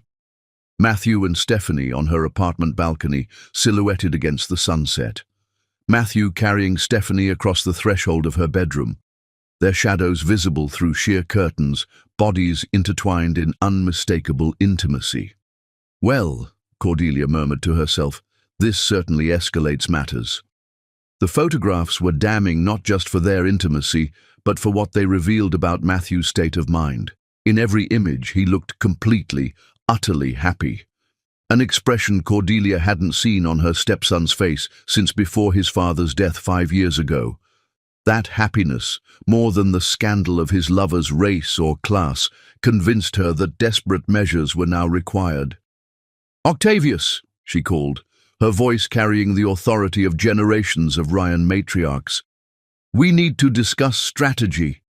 Matthew and Stephanie on her apartment balcony, silhouetted against the sunset. Matthew carrying Stephanie across the threshold of her bedroom, their shadows visible through sheer curtains, bodies intertwined in unmistakable intimacy. "Well," Cordelia murmured to herself, "this certainly escalates matters." The photographs were damning not just for their intimacy, but for what they revealed about Matthew's state of mind. In every image, he looked completely, utterly happy. An expression Cordelia hadn't seen on her stepson's face since before his father's death 5 years ago. That happiness, more than the scandal of his lover's race or class, convinced her that desperate measures were now required. "Octavius," she called, her voice carrying the authority of generations of Ryan matriarchs. "We need to discuss strategy."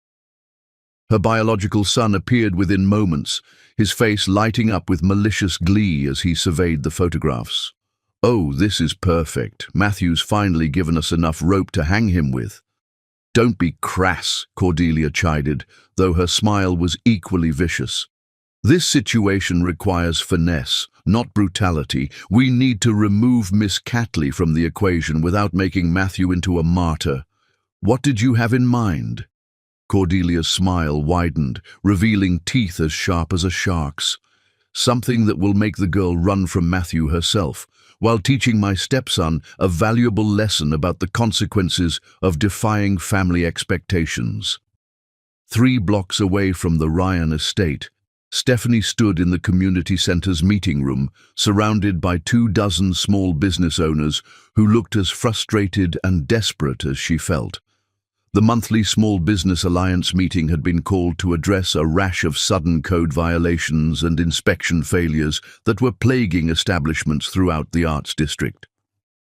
Her biological son appeared within moments, his face lighting up with malicious glee as he surveyed the photographs. "Oh, this is perfect. Matthew's finally given us enough rope to hang him with." "Don't be crass," Cordelia chided, though her smile was equally vicious. "This situation requires finesse, not brutality. We need to remove Miss Catley from the equation without making Matthew into a martyr. What did you have in mind?" Cordelia's smile widened, revealing teeth as sharp as a shark's. "Something that will make the girl run from Matthew herself, while teaching my stepson a valuable lesson about the consequences of defying family expectations." 3 blocks away from the Ryan estate, Stephanie stood in the community center's meeting room, surrounded by 24 small business owners who looked as frustrated and desperate as she felt. The monthly Small Business Alliance meeting had been called to address a rash of sudden code violations and inspection failures that were plaguing establishments throughout the Arts District.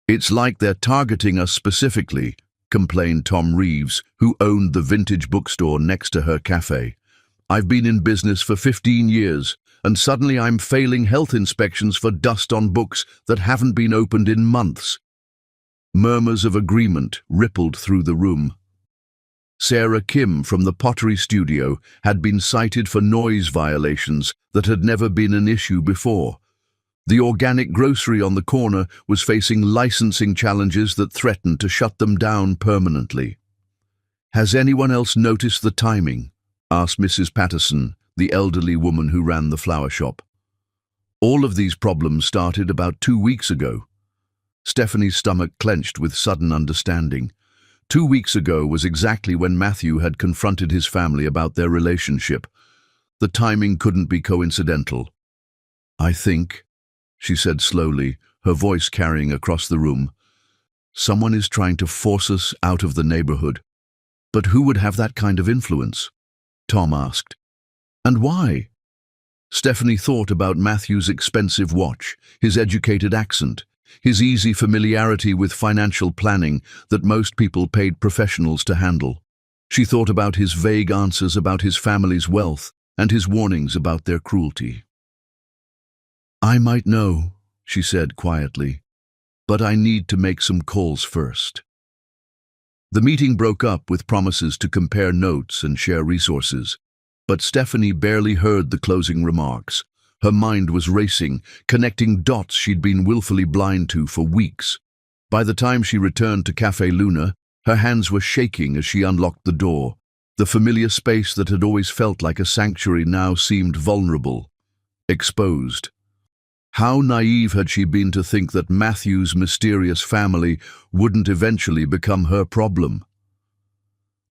"It's like they're targeting us specifically," complained Tom Reeves, who owned the vintage bookstore next to her cafe. "I've been in business for 15 years, and suddenly I'm failing health inspections for dust on books that haven't been opened in months." Murmurs of agreement rippled through the room. Sarah Kim from the Pottery Studio had been cited for noise violations that had never been an issue before. The organic grocery on the corner was facing licensing challenges that threatened to shut them down permanently. "Has anyone else noticed the timing?" asked Mrs. Patterson, the elderly woman who ran the flower shop. "All of these problems started about 2 weeks ago." Stephanie's stomach clenched with sudden understanding. 2 weeks ago was exactly when Matthew had confronted his family about their relationship. The timing couldn't be coincidental. "I think," she said slowly, her voice carrying across the room, "someone is trying to force us out of the neighborhood." "But who would have that kind of influence?" Tom asked. "And why?" Stephanie thought about Matthew's expensive watch, his educated accent, his easy familiarity with financial planning that most people paid professionals to handle. She thought about his vague answers about his family's wealth and his warnings about their cruelty. "I might know," she said quietly, "but I need to make some calls first." The meeting broke up with promises to compare notes and share resources. But Stephanie barely heard the closing remarks. Her mind was racing, connecting dots she'd been willfully blind to for weeks. By the time she returned to Café Luna, her hands were shaking as she unlocked the door. The familiar space that had always felt like a sanctuary now seemed vulnerable, exposed. How naive had she been to think that Matthew's mysterious family wouldn't eventually become her problem?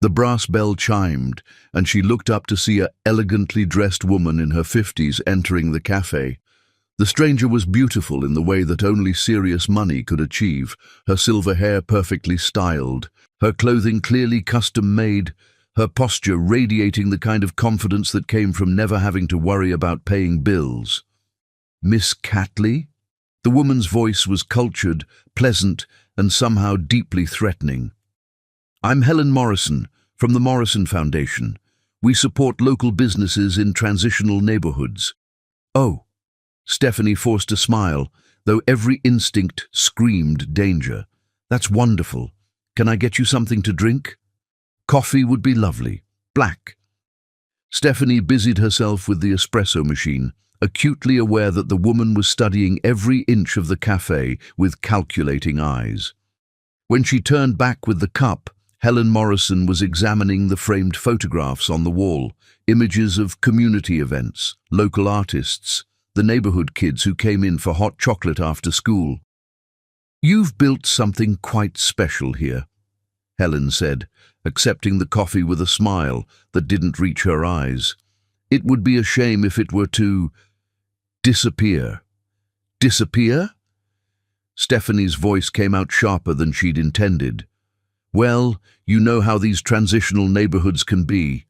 The brass bell chimed, and she looked up to see an elegantly dressed woman in her 50s entering the cafe. The stranger was beautiful in the way that only serious money could achieve, her silver hair perfectly styled, her clothing clearly custom-made, her posture radiating the kind of confidence that came from never having to worry about paying bills. "Miss Catley?" The woman's voice was cultured, pleasant, and somehow deeply threatening. "I'm Helen Morrison, from the Morrison Foundation. We support local businesses in transitional neighborhoods." "Oh." Stephanie forced a smile, though every instinct screamed danger. "That's wonderful. Can I get you something to drink?" "Coffee would be lovely. Black." Stephanie busied herself with the espresso machine, acutely aware that the woman was studying every inch of the cafe with calculating eyes. When she turned back with the cup, Helen Morrison was examining the framed photographs on the wall, images of community events, local artists, the neighborhood kids who came in for hot chocolate after school. "You've built something quite special here," Helen said, accepting the coffee with a smile that didn't reach her eyes. "It would be a shame if it were to disappear." "Disappear?" Stephanie's voice came out sharper than she'd intended. "Well, you know how these transitional neighborhoods can be.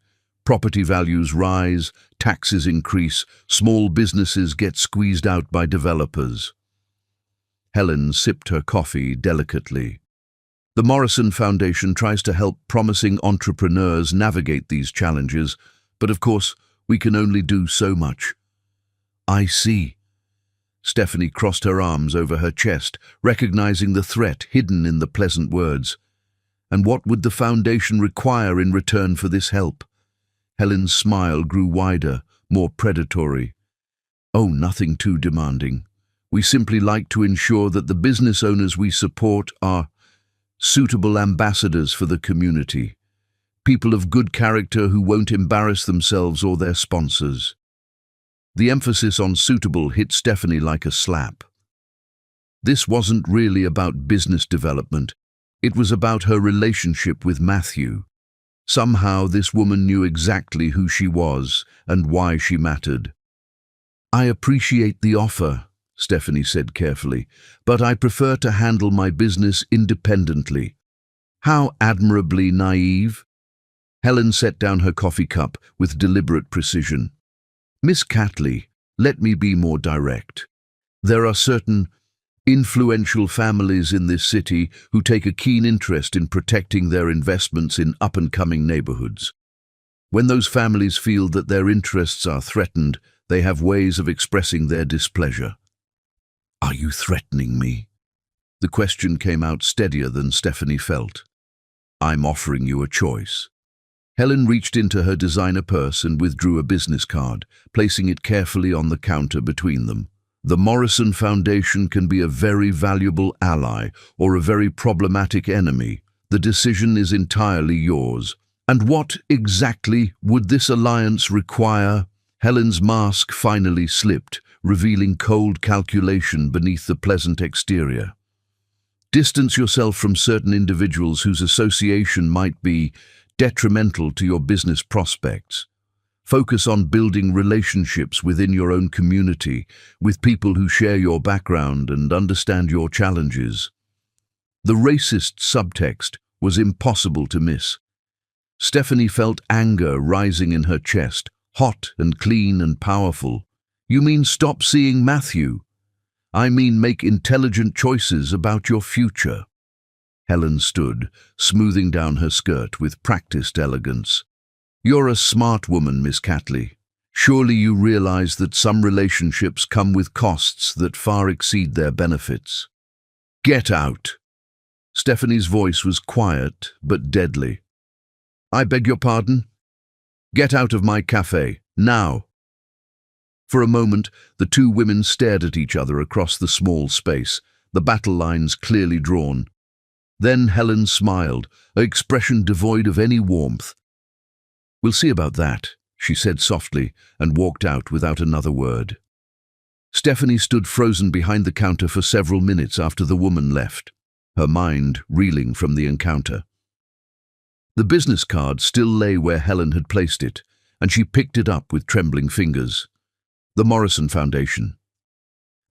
Property values rise, taxes increase, small businesses get squeezed out by developers." Helen sipped her coffee delicately. The Morrison Foundation tries to help promising entrepreneurs navigate these challenges, but of course, we can only do so much. "I see." Stephanie crossed her arms over her chest, recognizing the threat hidden in the pleasant words. "And what would the foundation require in return for this help?" Helen's smile grew wider, more predatory. "Oh, nothing too demanding. We simply like to ensure that the business owners we support are suitable ambassadors for the community, people of good character who won't embarrass themselves or their sponsors." The emphasis on suitable hit Stephanie like a slap. This wasn't really about business development. It was about her relationship with Matthew. Somehow this woman knew exactly who she was and why she mattered. "I appreciate the offer," Stephanie said carefully, "but I prefer to handle my business independently." "How admirably naive." Helen set down her coffee cup with deliberate precision. "Miss Catley, let me be more direct. There are certain influential families in this city who take a keen interest in protecting their investments in up-and-coming neighborhoods. When those families feel that their interests are threatened, they have ways of expressing their displeasure." "Are you threatening me?" The question came out steadier than Stephanie felt. "I'm offering you a choice." Helen reached into her designer purse and withdrew a business card, placing it carefully on the counter between them. "The Morrison Foundation can be a very valuable ally or a very problematic enemy. The decision is entirely yours." "And what exactly would this alliance require?" Helen's mask finally slipped, revealing cold calculation beneath the pleasant exterior. "Distance yourself from certain individuals whose association might be detrimental to your business prospects. Focus on building relationships within your own community, with people who share your background and understand your challenges." The racist subtext was impossible to miss. Stephanie felt anger rising in her chest, hot and clean and powerful. You mean stop seeing Matthew? I mean make intelligent choices about your future. Helen stood, smoothing down her skirt with practiced elegance. You're a smart woman, Miss Catley. Surely you realize that some relationships come with costs that far exceed their benefits. Get out. Stephanie's voice was quiet but deadly. I beg your pardon? Get out of my cafe, now. For a moment, the two women stared at each other across the small space, the battle lines clearly drawn. Then Helen smiled, an expression devoid of any warmth. We'll see about that, she said softly, and walked out without another word. Stephanie stood frozen behind the counter for several minutes after the woman left, her mind reeling from the encounter. The business card still lay where Helen had placed it, and she picked it up with trembling fingers. The Morrison Foundation.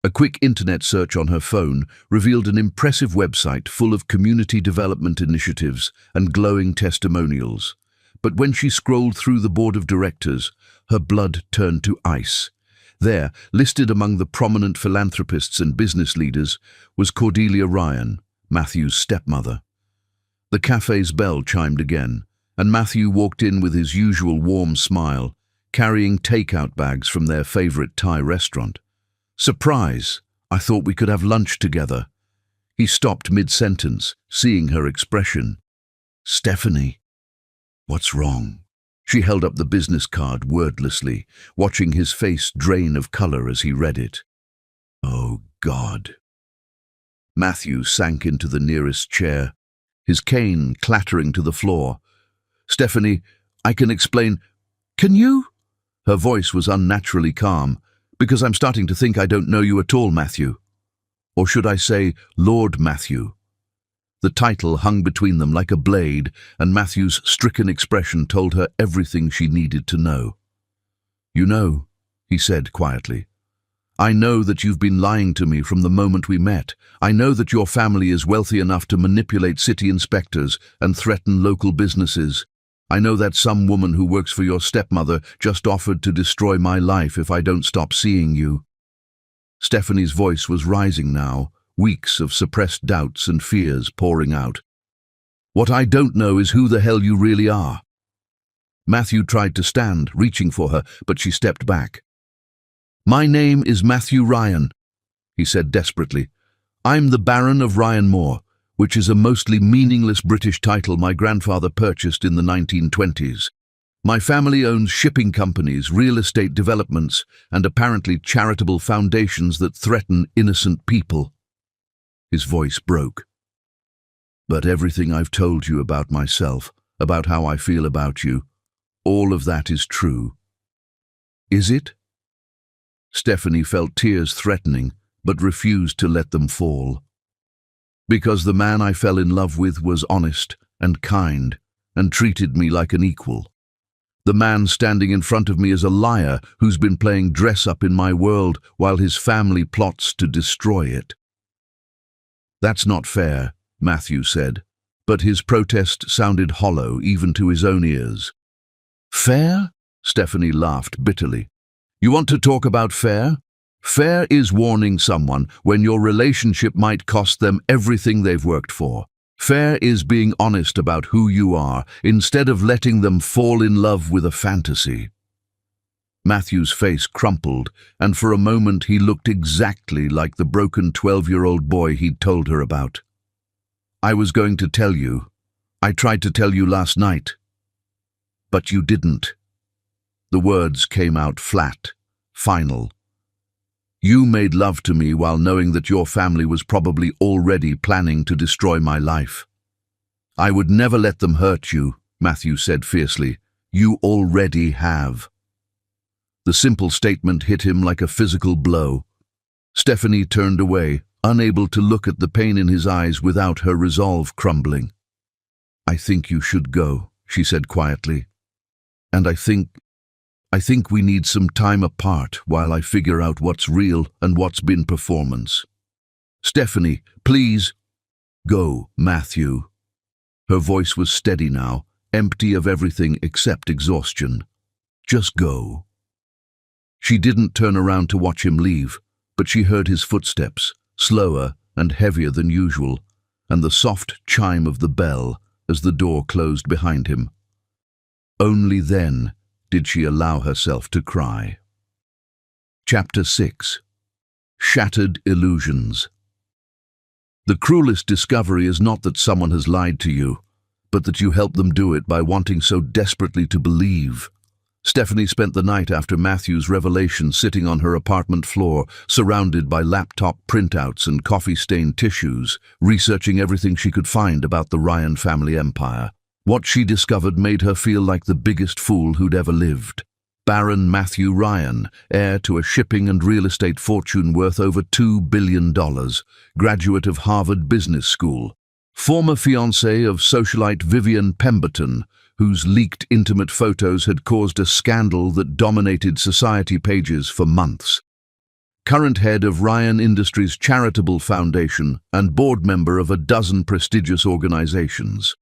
A quick internet search on her phone revealed an impressive website full of community development initiatives and glowing testimonials. But when she scrolled through the board of directors, her blood turned to ice. There, listed among the prominent philanthropists and business leaders, was Cordelia Ryan, Matthew's stepmother. The cafe's bell chimed again, and Matthew walked in with his usual warm smile, carrying takeout bags from their favorite Thai restaurant. Surprise! I thought we could have lunch together. He stopped mid-sentence, seeing her expression. Stephanie, what's wrong? She held up the business card wordlessly, watching his face drain of color as he read it. Oh, God. Matthew sank into the nearest chair, his cane clattering to the floor. Stephanie, I can explain. Can you? Her voice was unnaturally calm. Because I'm starting to think I don't know you at all, Matthew. Or should I say, Lord Matthew? The title hung between them like a blade, and Matthew's stricken expression told her everything she needed to know. You know, he said quietly, I know that you've been lying to me from the moment we met. I know that your family is wealthy enough to manipulate city inspectors and threaten local businesses. I know that some woman who works for your stepmother just offered to destroy my life if I don't stop seeing you. Stephanie's voice was rising now, weeks of suppressed doubts and fears pouring out. What I don't know is who the hell you really are. Matthew tried to stand, reaching for her, but she stepped back. My name is Matthew Ryan, he said desperately. I'm the Baron of Ryan Moore, which is a mostly meaningless British title my grandfather purchased in the 1920s. My family owns shipping companies, real estate developments, and apparently charitable foundations that threaten innocent people. His voice broke. But everything I've told you about myself, about how I feel about you, all of that is true. Is it? Stephanie felt tears threatening, but refused to let them fall. Because the man I fell in love with was honest and kind and treated me like an equal. The man standing in front of me is a liar who's been playing dress-up in my world while his family plots to destroy it. That's not fair, Matthew said, but his protest sounded hollow even to his own ears. Fair? Stephanie laughed bitterly. You want to talk about fair? Fair is warning someone when your relationship might cost them everything they've worked for. Fair is being honest about who you are, instead of letting them fall in love with a fantasy. Matthew's face crumpled, and for a moment he looked exactly like the broken 12-year-old boy he'd told her about. I was going to tell you. I tried to tell you last night. But you didn't. The words came out flat, final. You made love to me while knowing that your family was probably already planning to destroy my life. I would never let them hurt you, Matthew said fiercely. You already have. The simple statement hit him like a physical blow. Stephanie turned away, unable to look at the pain in his eyes without her resolve crumbling. I think you should go, she said quietly. And I think we need some time apart while I figure out what's real and what's been performance. Stephanie, please. Go, Matthew. Her voice was steady now, empty of everything except exhaustion. Just go. She didn't turn around to watch him leave, but she heard his footsteps, slower and heavier than usual, and the soft chime of the bell as the door closed behind him. Only then did she allow herself to cry. Chapter 6. Shattered Illusions. The cruelest discovery is not that someone has lied to you, but that you help them do it by wanting so desperately to believe. Stephanie spent the night after Matthew's revelation sitting on her apartment floor, surrounded by laptop printouts and coffee-stained tissues, researching everything she could find about the Ryan family empire. What she discovered made her feel like the biggest fool who'd ever lived. Baron Matthew Ryan, heir to a shipping and real estate fortune worth over $2 billion, graduate of Harvard Business School, former fiancé of socialite Vivian Pemberton, whose leaked intimate photos had caused a scandal that dominated society pages for months. Current head of Ryan Industries Charitable Foundation and board member of a dozen prestigious organizations.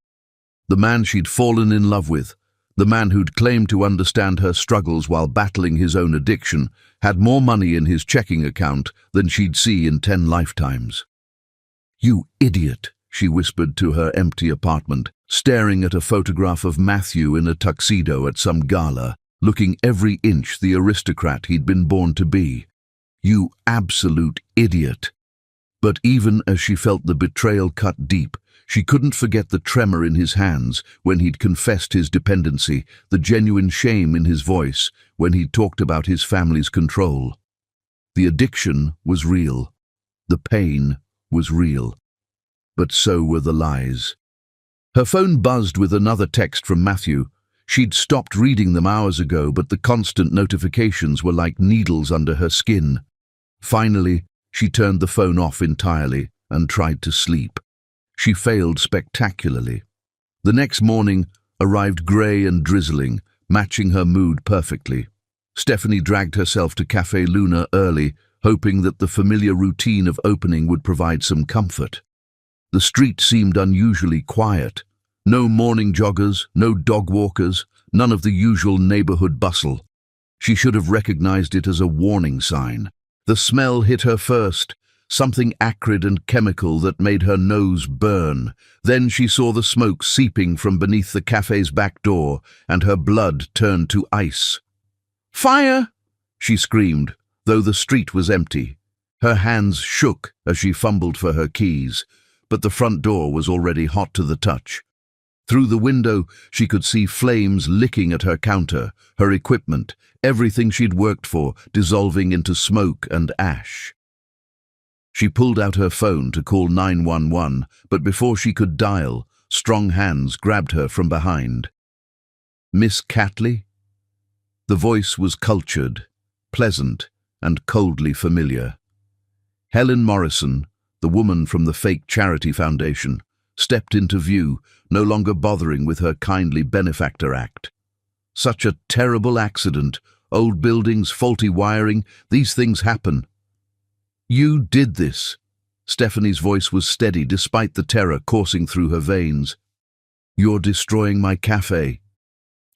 The man she'd fallen in love with, the man who'd claimed to understand her struggles while battling his own addiction, had more money in his checking account than she'd see in 10 lifetimes. "You idiot," she whispered to her empty apartment, staring at a photograph of Matthew in a tuxedo at some gala, looking every inch the aristocrat he'd been born to be. "You absolute idiot." But even as she felt the betrayal cut deep, she couldn't forget the tremor in his hands when he'd confessed his dependency, the genuine shame in his voice when he'd talked about his family's control. The addiction was real. The pain was real. But so were the lies. Her phone buzzed with another text from Matthew. She'd stopped reading them hours ago, but the constant notifications were like needles under her skin. Finally, she turned the phone off entirely and tried to sleep. She failed spectacularly. The next morning arrived grey and drizzling, matching her mood perfectly. Stephanie dragged herself to Café Luna early, hoping that the familiar routine of opening would provide some comfort. The street seemed unusually quiet. No morning joggers, no dog walkers, none of the usual neighborhood bustle. She should have recognized it as a warning sign. The smell hit her first, something acrid and chemical that made her nose burn. Then she saw the smoke seeping from beneath the cafe's back door, and her blood turned to ice. "Fire!" she screamed, though the street was empty. Her hands shook as she fumbled for her keys, but the front door was already hot to the touch. Through the window, she could see flames licking at her counter, her equipment, everything she'd worked for, dissolving into smoke and ash. She pulled out her phone to call 911, but before she could dial, strong hands grabbed her from behind. "Miss Catley?" The voice was cultured, pleasant, and coldly familiar. Helen Morrison, the woman from the fake charity foundation, stepped into view, no longer bothering with her kindly benefactor act. Such a terrible accident, old buildings, faulty wiring, these things happen. "You did this." Stephanie's voice was steady despite the terror coursing through her veins. "You're destroying my cafe."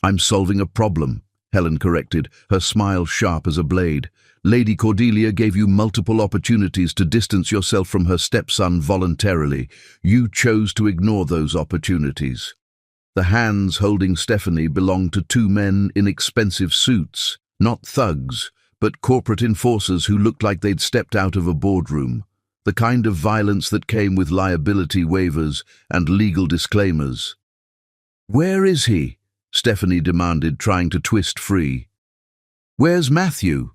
"I'm solving a problem," Helen corrected, her smile sharp as a blade. "Lady Cordelia gave you multiple opportunities to distance yourself from her stepson voluntarily. You chose to ignore those opportunities." The hands holding Stephanie belonged to two men in expensive suits, not thugs, but corporate enforcers who looked like they'd stepped out of a boardroom. The kind of violence that came with liability waivers and legal disclaimers. "Where is he?" Stephanie demanded, trying to twist free. "Where's Matthew?"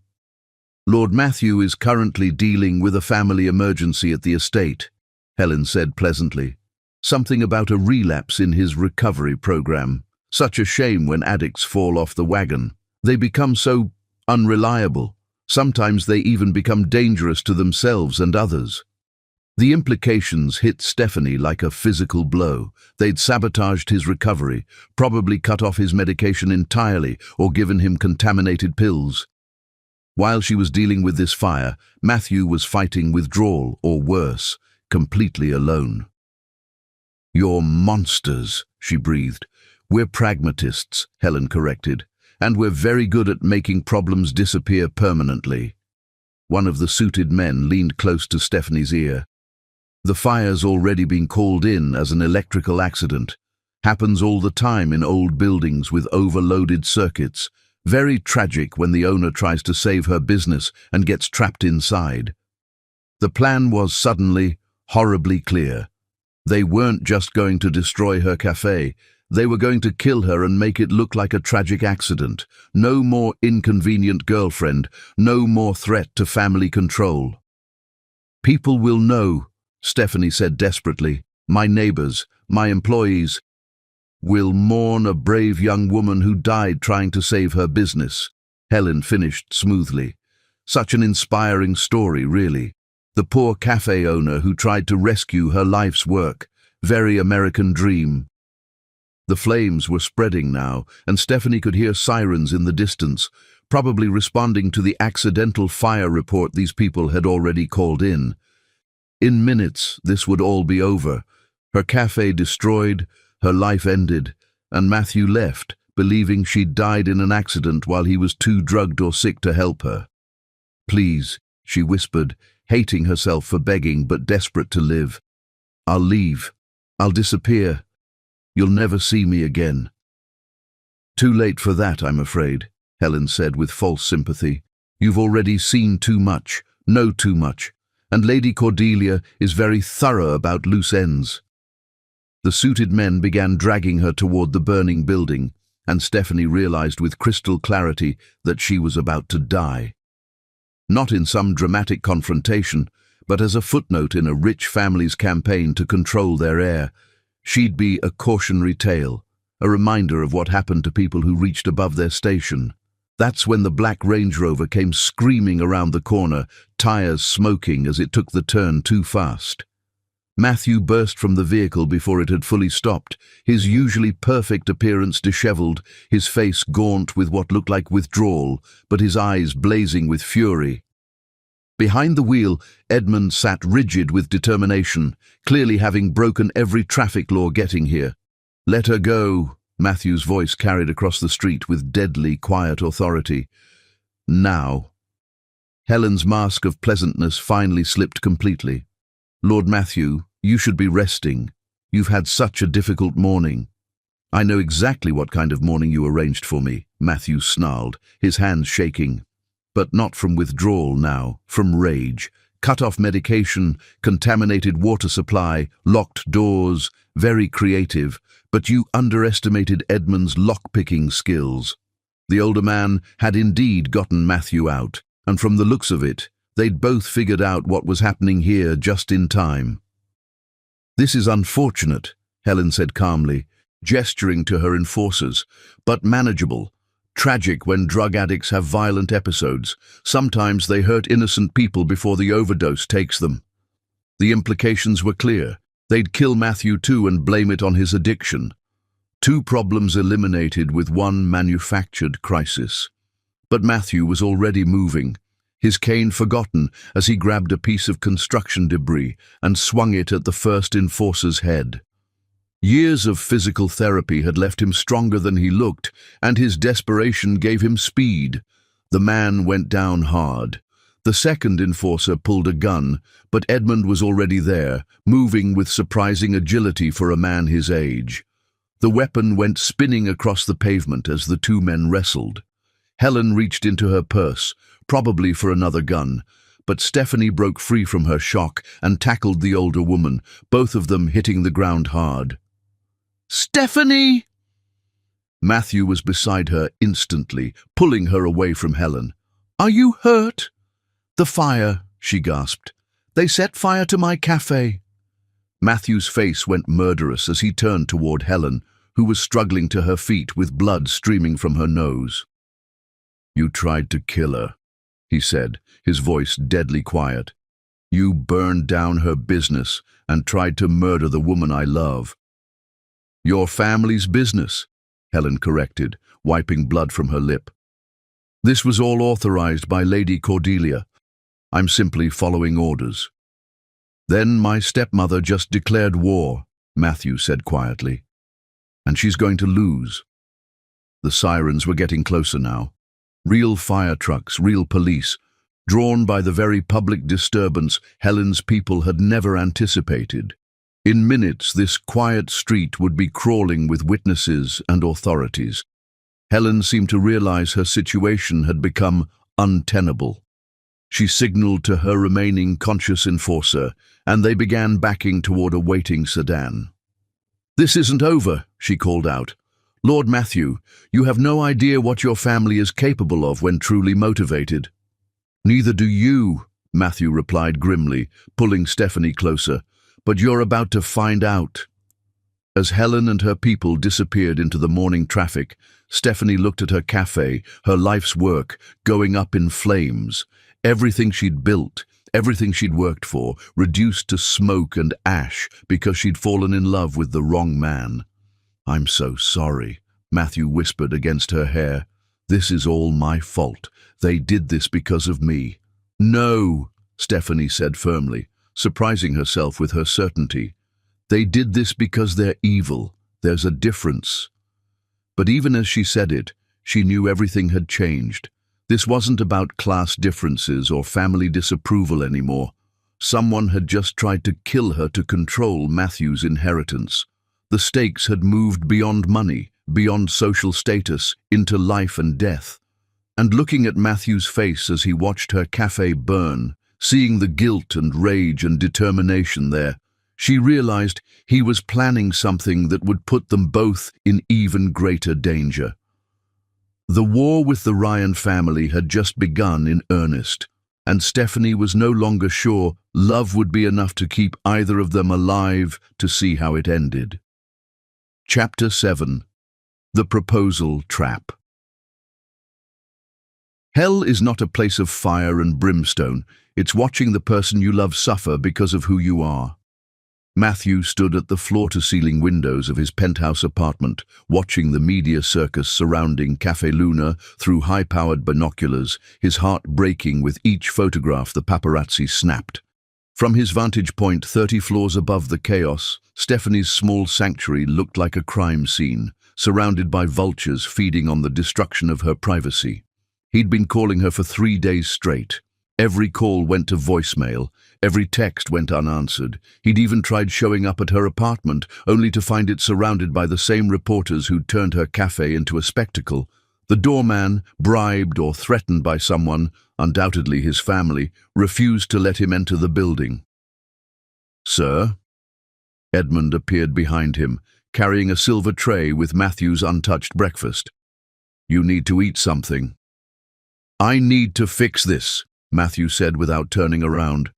"Lord Matthew is currently dealing with a family emergency at the estate," Helen said pleasantly. "Something about a relapse in his recovery program. Such a shame when addicts fall off the wagon. They become so unreliable. Sometimes they even become dangerous to themselves and others." The implications hit Stephanie like a physical blow. They'd sabotaged his recovery, probably cut off his medication entirely or given him contaminated pills. While she was dealing with this fire, Matthew was fighting withdrawal, or worse, completely alone. "You're monsters," she breathed. "We're pragmatists," Helen corrected. and we're very good at making problems disappear permanently." One of the suited men leaned close to Stephanie's ear. "The fire's already been called in as an electrical accident. Happens all the time in old buildings with overloaded circuits. Very tragic when the owner tries to save her business and gets trapped inside." The plan was suddenly, horribly clear. They weren't just going to destroy her cafe. They were going to kill her and make it look like a tragic accident. No more inconvenient girlfriend, no more threat to family control. "People will know," Stephanie said desperately. "My neighbors, my employees, will mourn a brave young woman who died trying to save her business." Helen finished smoothly. Such an inspiring story, really. The poor cafe owner who tried to rescue her life's work. Very American dream. The flames were spreading now, and Stephanie could hear sirens in the distance, probably responding to the accidental fire report these people had already called in. In minutes, this would all be over. Her cafe destroyed, her life ended, and Matthew left, believing she'd died in an accident while he was too drugged or sick to help her. "Please," she whispered, hating herself for begging but desperate to live. "I'll leave. I'll disappear. You'll never see me again." "Too late for that, I'm afraid," Helen said with false sympathy. "You've already seen too much, know too much, and Lady Cordelia is very thorough about loose ends." The suited men began dragging her toward the burning building, and Stephanie realized with crystal clarity that she was about to die. Not in some dramatic confrontation, but as a footnote in a rich family's campaign to control their heir. She'd be a cautionary tale, a reminder of what happened to people who reached above their station. That's when the black Range Rover came screaming around the corner, tires smoking as it took the turn too fast. Matthew burst from the vehicle before it had fully stopped, his usually perfect appearance disheveled, his face gaunt with what looked like withdrawal, but his eyes blazing with fury. Behind the wheel, Edmund sat rigid with determination, clearly having broken every traffic law getting here. "Let her go," Matthew's voice carried across the street with deadly, quiet authority. "Now." Helen's mask of pleasantness finally slipped completely. "Lord Matthew, you should be resting. You've had such a difficult morning." "I know exactly what kind of morning you arranged for me," Matthew snarled, his hands shaking. But not from withdrawal now, from rage. Cut-off medication, contaminated water supply, locked doors, very creative, but you underestimated Edmund's lock-picking skills. The older man had indeed gotten Matthew out, and from the looks of it, they'd both figured out what was happening here just in time. "This is unfortunate," Helen said calmly, gesturing to her enforcers, "but manageable. Tragic when drug addicts have violent episodes. Sometimes they hurt innocent people before the overdose takes them." The implications were clear. They'd kill Matthew too and blame it on his addiction. Two problems eliminated with one manufactured crisis. But Matthew was already moving, his cane forgotten as he grabbed a piece of construction debris and swung it at the first enforcer's head. Years of physical therapy had left him stronger than he looked, and his desperation gave him speed. The man went down hard. The second enforcer pulled a gun, but Edmund was already there, moving with surprising agility for a man his age. The weapon went spinning across the pavement as the two men wrestled. Helen reached into her purse, probably for another gun, but Stephanie broke free from her shock and tackled the older woman, both of them hitting the ground hard. "Stephanie!" Matthew was beside her instantly, pulling her away from Helen. "Are you hurt?" "The fire," she gasped. "They set fire to my cafe." Matthew's face went murderous as he turned toward Helen, who was struggling to her feet with blood streaming from her nose. "You tried to kill her," he said, his voice deadly quiet. "You burned down her business and tried to murder the woman I love." "Your family's business," Helen corrected, wiping blood from her lip. "This was all authorized by Lady Cordelia. I'm simply following orders." "Then my stepmother just declared war," Matthew said quietly. "And she's going to lose." The sirens were getting closer now. Real fire trucks, real police, drawn by the very public disturbance Helen's people had never anticipated. In minutes, this quiet street would be crawling with witnesses and authorities. Helen seemed to realize her situation had become untenable. She signaled to her remaining conscious enforcer, and they began backing toward a waiting sedan. "This isn't over," she called out. "Lord Matthew, you have no idea what your family is capable of when truly motivated." "Neither do you," Matthew replied grimly, pulling Stephanie closer. "But you're about to find out." As Helen and her people disappeared into the morning traffic, Stephanie looked at her cafe, her life's work, going up in flames. Everything she'd built, everything she'd worked for, reduced to smoke and ash because she'd fallen in love with the wrong man. "I'm so sorry," Matthew whispered against her hair. "This is all my fault. They did this because of me." "No," Stephanie said firmly, surprising herself with her certainty. "They did this because they're evil. There's a difference." But even as she said it, she knew everything had changed. This wasn't about class differences or family disapproval anymore. Someone had just tried to kill her to control Matthew's inheritance. The stakes had moved beyond money, beyond social status, into life and death. And looking at Matthew's face as he watched her cafe burn, seeing the guilt and rage and determination there, she realized he was planning something that would put them both in even greater danger. The war with the Ryan family had just begun in earnest, and Stephanie was no longer sure love would be enough to keep either of them alive to see how it ended. Chapter 7. The Proposal Trap. Hell is not a place of fire and brimstone. It's watching the person you love suffer because of who you are. Matthew stood at the floor-to-ceiling windows of his penthouse apartment, watching the media circus surrounding Café Luna through high-powered binoculars, his heart breaking with each photograph the paparazzi snapped. From his vantage point 30 floors above the chaos, Stephanie's small sanctuary looked like a crime scene, surrounded by vultures feeding on the destruction of her privacy. He'd been calling her for 3 days straight. Every call went to voicemail, every text went unanswered. He'd even tried showing up at her apartment, only to find it surrounded by the same reporters who'd turned her cafe into a spectacle. The doorman, bribed or threatened by someone, undoubtedly his family, refused to let him enter the building. "Sir?" Edmund appeared behind him, carrying a silver tray with Matthew's untouched breakfast. "You need to eat something." "I need to fix this," Matthew said without turning around.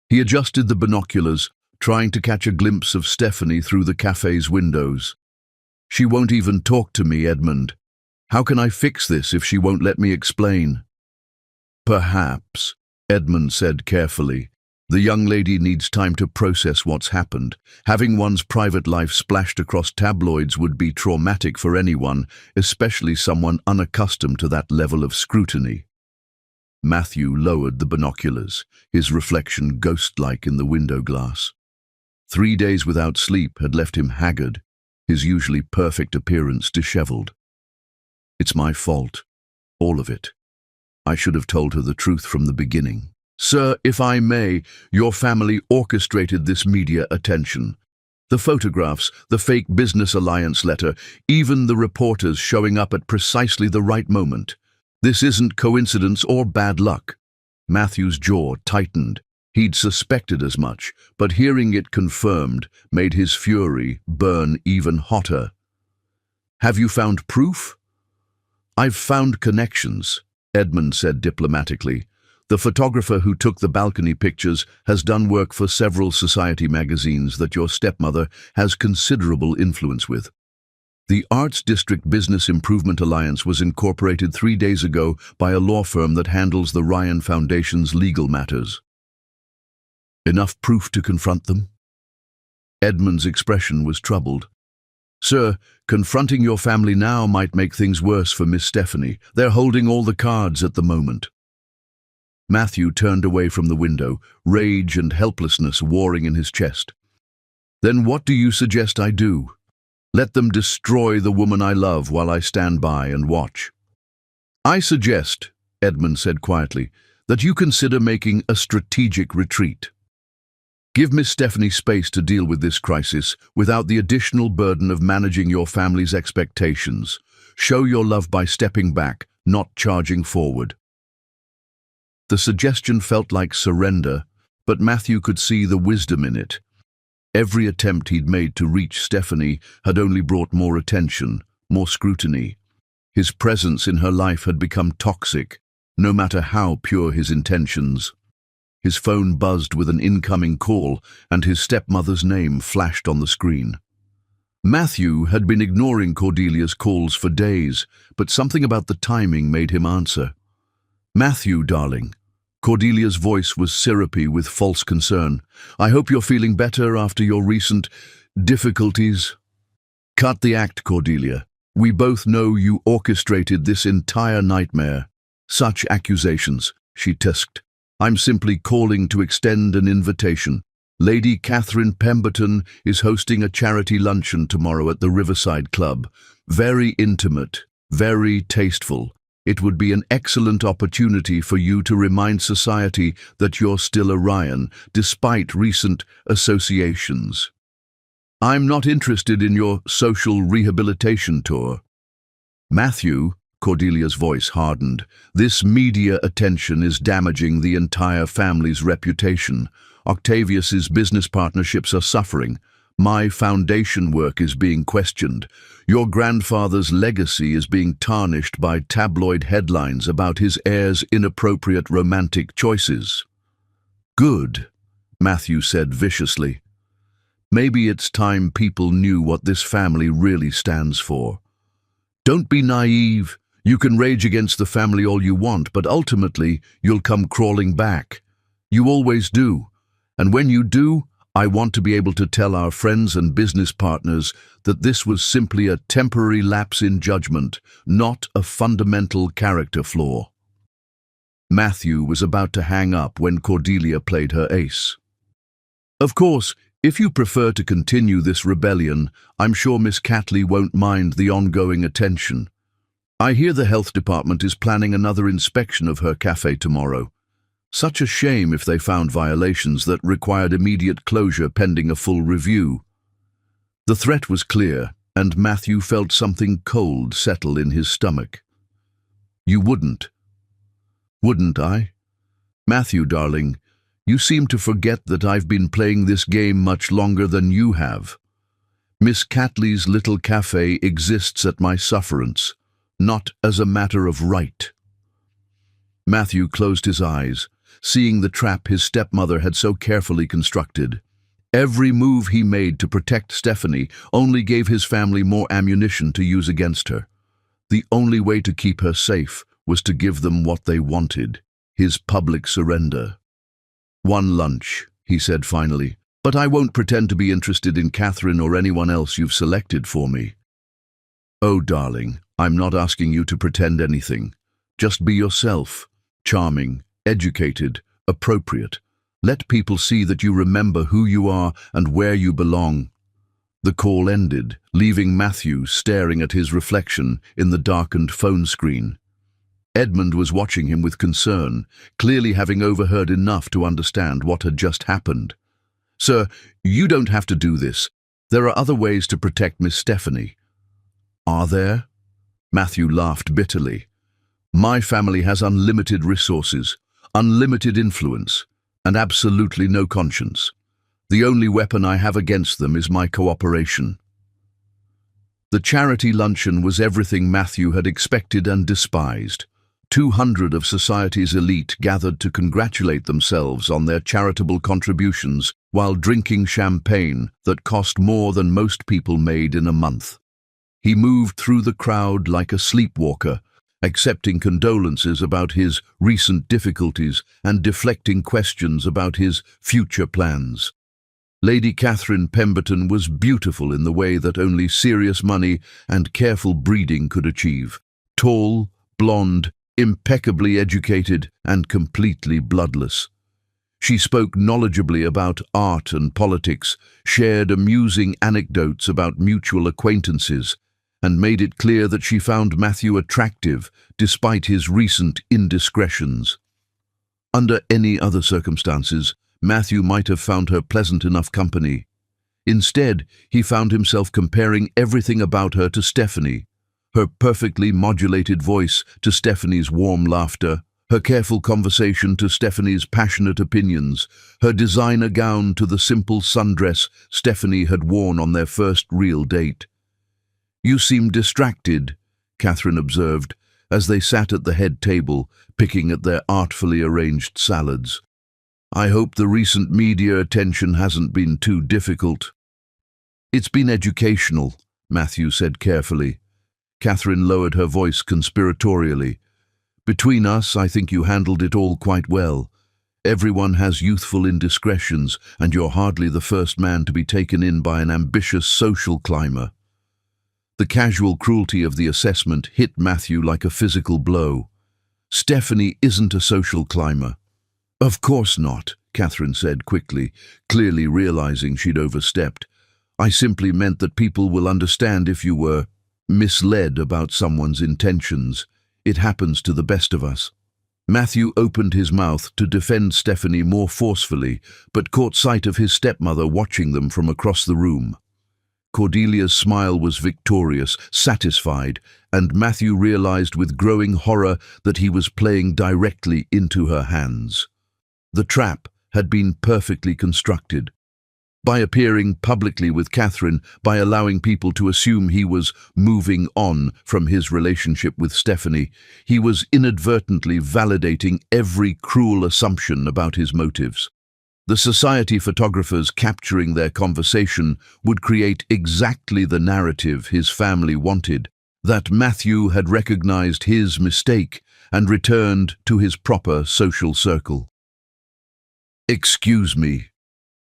He adjusted the binoculars, trying to catch a glimpse of Stephanie through the cafe's windows. "She won't even talk to me, Edmund. How can I fix this if she won't let me explain?" "Perhaps," Edmund said carefully. "The young lady needs time to process what's happened. Having one's private life splashed across tabloids would be traumatic for anyone, especially someone unaccustomed to that level of scrutiny." Matthew lowered the binoculars, his reflection ghost-like in the window glass. 3 days without sleep had left him haggard, his usually perfect appearance disheveled. "It's my fault. All of it. I should have told her the truth from the beginning. Sir, if I may, your family orchestrated this media attention. The photographs, the fake business alliance letter, even the reporters showing up at precisely the right moment. This isn't coincidence or bad luck." Matthew's jaw tightened. He'd suspected as much, but hearing it confirmed made his fury burn even hotter. "Have you found proof?" "I've found connections," Edmund said diplomatically. "The photographer who took the balcony pictures has done work for several society magazines that your stepmother has considerable influence with. The Arts District Business Improvement Alliance was incorporated 3 days ago by a law firm that handles the Ryan Foundation's legal matters." "Enough proof to confront them?" Edmund's expression was troubled. "Sir, confronting your family now might make things worse for Miss Stephanie. They're holding all the cards at the moment." Matthew turned away from the window, rage and helplessness warring in his chest. "Then what do you suggest I do?" Let them destroy the woman I love while I stand by and watch. I suggest, Edmund said quietly, that you consider making a strategic retreat. Give Miss Stephanie space to deal with this crisis without the additional burden of managing your family's expectations. Show your love by stepping back, not charging forward. The suggestion felt like surrender, but Matthew could see the wisdom in it. Every attempt he'd made to reach Stephanie had only brought more attention, more scrutiny. His presence in her life had become toxic, no matter how pure his intentions. His phone buzzed with an incoming call, and his stepmother's name flashed on the screen. Matthew had been ignoring Cordelia's calls for days, but something about the timing made him answer. "Matthew, darling." Cordelia's voice was syrupy with false concern. "I hope you're feeling better after your recent difficulties." "Cut the act, Cordelia. We both know you orchestrated this entire nightmare." "Such accusations," she tisked. "I'm simply calling to extend an invitation. Lady Catherine Pemberton is hosting a charity luncheon tomorrow at the Riverside Club. Very intimate, very tasteful. It would be an excellent opportunity for you to remind society that you're still a Ryan, despite recent associations. I'm not interested in your social rehabilitation tour." "Matthew," Cordelia's voice hardened, "this media attention is damaging the entire family's reputation. Octavius's business partnerships are suffering. My foundation work is being questioned. Your grandfather's legacy is being tarnished by tabloid headlines about his heir's inappropriate romantic choices." "Good," Matthew said viciously. "Maybe it's time people knew what this family really stands for. Don't be naive. You can rage against the family all you want, but ultimately you'll come crawling back. You always do. And when you do, I want to be able to tell our friends and business partners that this was simply a temporary lapse in judgment, not a fundamental character flaw." Matthew was about to hang up when Cordelia played her ace. "Of course, if you prefer to continue this rebellion, I'm sure Miss Catley won't mind the ongoing attention. I hear the health department is planning another inspection of her cafe tomorrow. Such a shame if they found violations that required immediate closure pending a full review." The threat was clear, and Matthew felt something cold settle in his stomach. "You wouldn't." "Wouldn't I? Matthew, darling, you seem to forget that I've been playing this game much longer than you have. Miss Catley's little cafe exists at my sufferance, not as a matter of right." Matthew closed his eyes, seeing the trap his stepmother had so carefully constructed. Every move he made to protect Stephanie only gave his family more ammunition to use against her. The only way to keep her safe was to give them what they wanted, his public surrender. "One lunch," he said finally, "but I won't pretend to be interested in Catherine or anyone else you've selected for me." "Oh, darling, I'm not asking you to pretend anything. Just be yourself, charming, educated, appropriate. Let people see that you remember who you are and where you belong." The call ended, leaving Matthew staring at his reflection in the darkened phone screen. Edmund was watching him with concern, clearly having overheard enough to understand what had just happened. "Sir, you don't have to do this. There are other ways to protect Miss Stephanie." "Are there?" Matthew laughed bitterly. "My family has unlimited resources, unlimited influence, and absolutely no conscience. The only weapon I have against them is my cooperation." The charity luncheon was everything Matthew had expected and despised. 200 of society's elite gathered to congratulate themselves on their charitable contributions while drinking champagne that cost more than most people made in a month. He moved through the crowd like a sleepwalker, accepting condolences about his recent difficulties and deflecting questions about his future plans. Lady Catherine Pemberton was beautiful in the way that only serious money and careful breeding could achieve. Tall, blonde, impeccably educated, and completely bloodless. She spoke knowledgeably about art and politics, shared amusing anecdotes about mutual acquaintances, and made it clear that she found Matthew attractive despite his recent indiscretions. Under any other circumstances, Matthew might have found her pleasant enough company. Instead, he found himself comparing everything about her to Stephanie, her perfectly modulated voice to Stephanie's warm laughter, her careful conversation to Stephanie's passionate opinions, her designer gown to the simple sundress Stephanie had worn on their first real date. "You seem distracted," Catherine observed, as they sat at the head table, picking at their artfully arranged salads. "I hope the recent media attention hasn't been too difficult." "It's been educational," Matthew said carefully. Catherine lowered her voice conspiratorially. "Between us, I think you handled it all quite well. Everyone has youthful indiscretions, and you're hardly the first man to be taken in by an ambitious social climber." The casual cruelty of the assessment hit Matthew like a physical blow. "Stephanie isn't a social climber." "Of course not," Catherine said quickly, clearly realizing she'd overstepped. "I simply meant that people will understand if you were misled about someone's intentions. It happens to the best of us." Matthew opened his mouth to defend Stephanie more forcefully, but caught sight of his stepmother watching them from across the room. Cordelia's smile was victorious, satisfied, and Matthew realized with growing horror that he was playing directly into her hands. The trap had been perfectly constructed. By appearing publicly with Catherine, by allowing people to assume he was moving on from his relationship with Stephanie, he was inadvertently validating every cruel assumption about his motives. The society photographers capturing their conversation would create exactly the narrative his family wanted, that Matthew had recognized his mistake and returned to his proper social circle. "Excuse me,"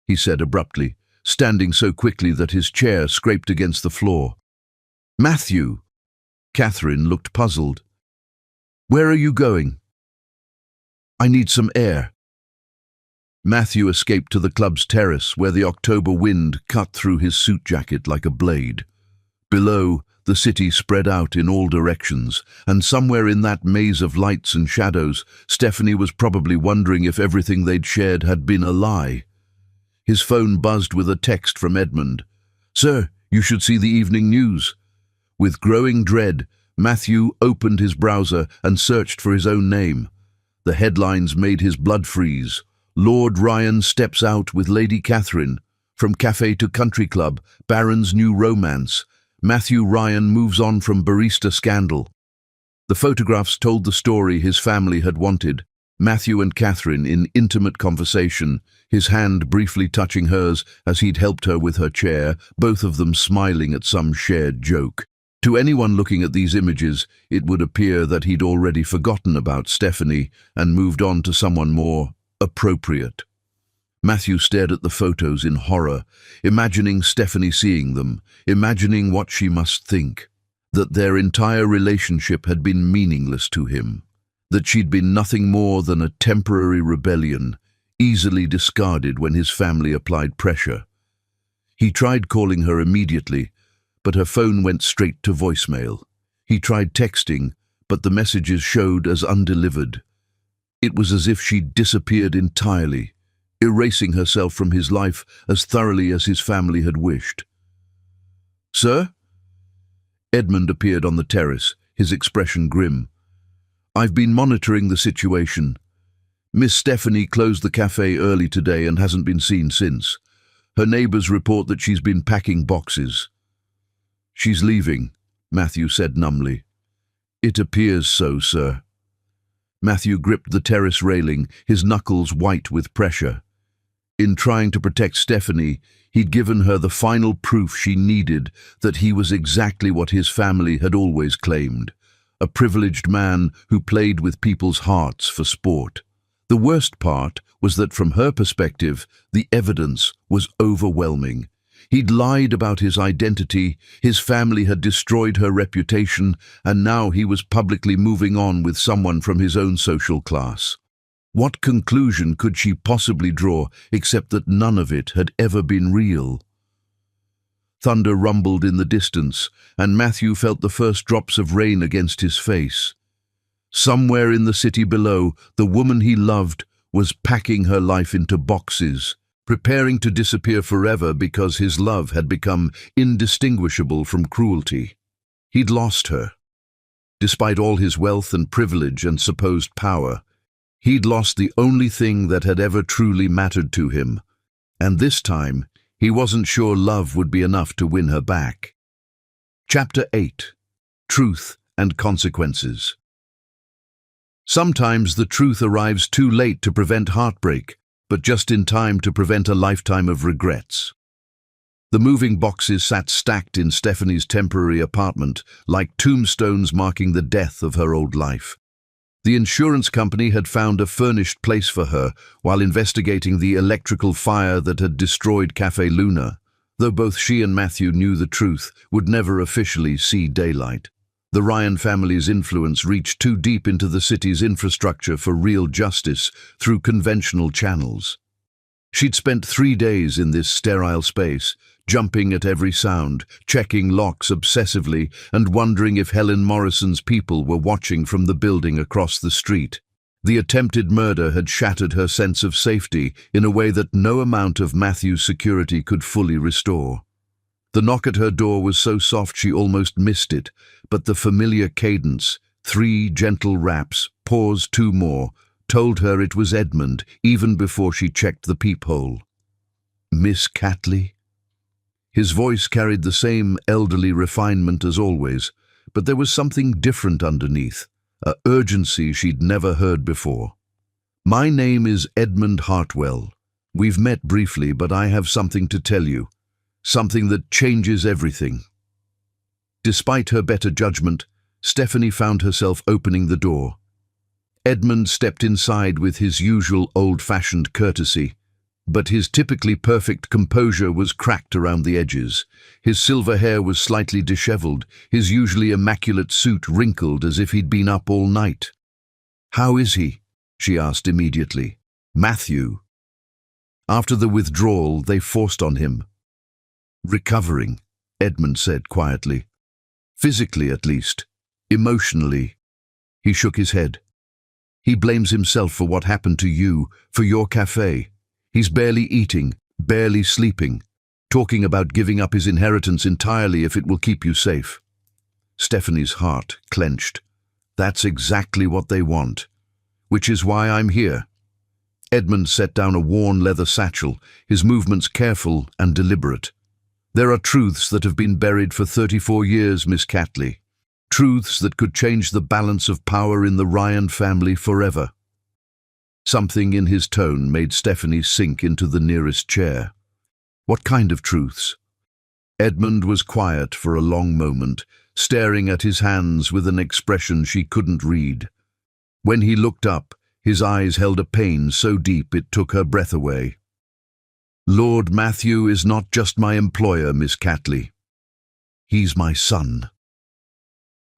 he said abruptly, standing so quickly that his chair scraped against the floor. "Matthew!" Catherine looked puzzled. "Where are you going?" "I need some air." Matthew escaped to the club's terrace, where the October wind cut through his suit jacket like a blade. Below, the city spread out in all directions, and somewhere in that maze of lights and shadows, Stephanie was probably wondering if everything they'd shared had been a lie. His phone buzzed with a text from Edmund. "Sir, you should see the evening news." With growing dread, Matthew opened his browser and searched for his own name. The headlines made his blood freeze. "Lord Ryan steps out with Lady Catherine. From cafe to country club, Baron's new romance. Matthew Ryan moves on from barista scandal." The photographs told the story his family had wanted. Matthew and Catherine in intimate conversation, his hand briefly touching hers as he'd helped her with her chair, both of them smiling at some shared joke. To anyone looking at these images, it would appear that he'd already forgotten about Stephanie and moved on to someone more appropriate. Matthew stared at the photos in horror, imagining Stephanie seeing them, imagining what she must think. That their entire relationship had been meaningless to him. That she'd been nothing more than a temporary rebellion, easily discarded when his family applied pressure. He tried calling her immediately, but her phone went straight to voicemail. He tried texting, but the messages showed as undelivered. It was as if she'd disappeared entirely, erasing herself from his life as thoroughly as his family had wished. "Sir?" Edmund appeared on the terrace, his expression grim. "I've been monitoring the situation. Miss Stephanie closed the cafe early today and hasn't been seen since. Her neighbors report that she's been packing boxes." "She's leaving," Matthew said numbly. "It appears so, sir." Matthew gripped the terrace railing, his knuckles white with pressure. In trying to protect Stephanie, he'd given her the final proof she needed that he was exactly what his family had always claimed, a privileged man who played with people's hearts for sport. The worst part was that from her perspective, the evidence was overwhelming. He'd lied about his identity, his family had destroyed her reputation, and now he was publicly moving on with someone from his own social class. What conclusion could she possibly draw except that none of it had ever been real? Thunder rumbled in the distance, and Matthew felt the first drops of rain against his face. Somewhere in the city below, the woman he loved was packing her life into boxes, preparing to disappear forever because his love had become indistinguishable from cruelty. He'd lost her. Despite all his wealth and privilege and supposed power, he'd lost the only thing that had ever truly mattered to him, and this time he wasn't sure love would be enough to win her back. Chapter 8. Truth and Consequences. Sometimes the truth arrives too late to prevent heartbreak, but just in time to prevent a lifetime of regrets. The moving boxes sat stacked in Stephanie's temporary apartment, like tombstones marking the death of her old life. The insurance company had found a furnished place for her while investigating the electrical fire that had destroyed Café Luna, though both she and Matthew knew the truth would never officially see daylight. The Ryan family's influence reached too deep into the city's infrastructure for real justice through conventional channels. She'd spent 3 days in this sterile space, jumping at every sound, checking locks obsessively, and wondering if Helen Morrison's people were watching from the building across the street. The attempted murder had shattered her sense of safety in a way that no amount of Matthew's security could fully restore. The knock at her door was so soft she almost missed it, but the familiar cadence, 3 gentle raps, pause 2 more, told her it was Edmund even before she checked the peephole. "Miss Catley?" His voice carried the same elderly refinement as always, but there was something different underneath, a urgency she'd never heard before. "My name is Edmund Hartwell. We've met briefly, but I have something to tell you. Something that changes everything." Despite her better judgment, Stephanie found herself opening the door. Edmund stepped inside with his usual old-fashioned courtesy, but his typically perfect composure was cracked around the edges. His silver hair was slightly disheveled, his usually immaculate suit wrinkled as if he'd been up all night. "How is he?" she asked immediately. "Matthew." After the withdrawal they forced on him. "Recovering," Edmund said quietly. "Physically, at least. Emotionally." He shook his head. "He blames himself for what happened to you, for your cafe. He's barely eating, barely sleeping, talking about giving up his inheritance entirely if it will keep you safe." Stephanie's heart clenched. "That's exactly what they want. Which is why I'm here." Edmund set down a worn leather satchel, his movements careful and deliberate. "There are truths that have been buried for 34 years, Miss Catley. Truths that could change the balance of power in the Ryan family forever." Something in his tone made Stephanie sink into the nearest chair. "What kind of truths?" Edmund was quiet for a long moment, staring at his hands with an expression she couldn't read. When he looked up, his eyes held a pain so deep it took her breath away. "Lord Matthew is not just my employer, Miss Catley. He's my son."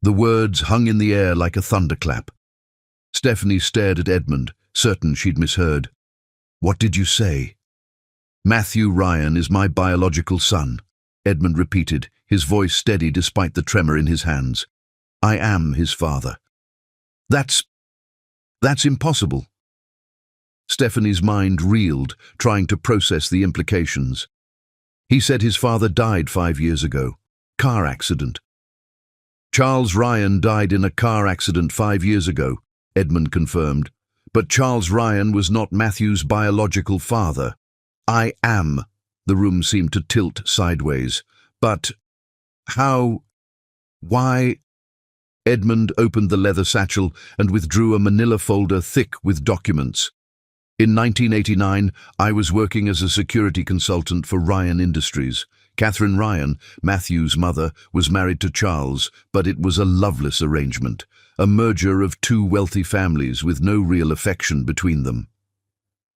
The words hung in the air like a thunderclap. Stephanie stared at Edmund, certain she'd misheard. "What did you say?" "Matthew Ryan is my biological son," Edmund repeated, his voice steady despite the tremor in his hands. "I am his father." That's impossible." Stephanie's mind reeled, trying to process the implications. "He said his father died 5 years ago. Car accident." "Charles Ryan died in a car accident 5 years ago," Edmund confirmed. "But Charles Ryan was not Matthew's biological father." "I am." The room seemed to tilt sideways. "But how? Why?" Edmund opened the leather satchel and withdrew a manila folder thick with documents. "In 1989, I was working as a security consultant for Ryan Industries. Catherine Ryan, Matthew's mother, was married to Charles, but it was a loveless arrangement, a merger of 2 wealthy families with no real affection between them."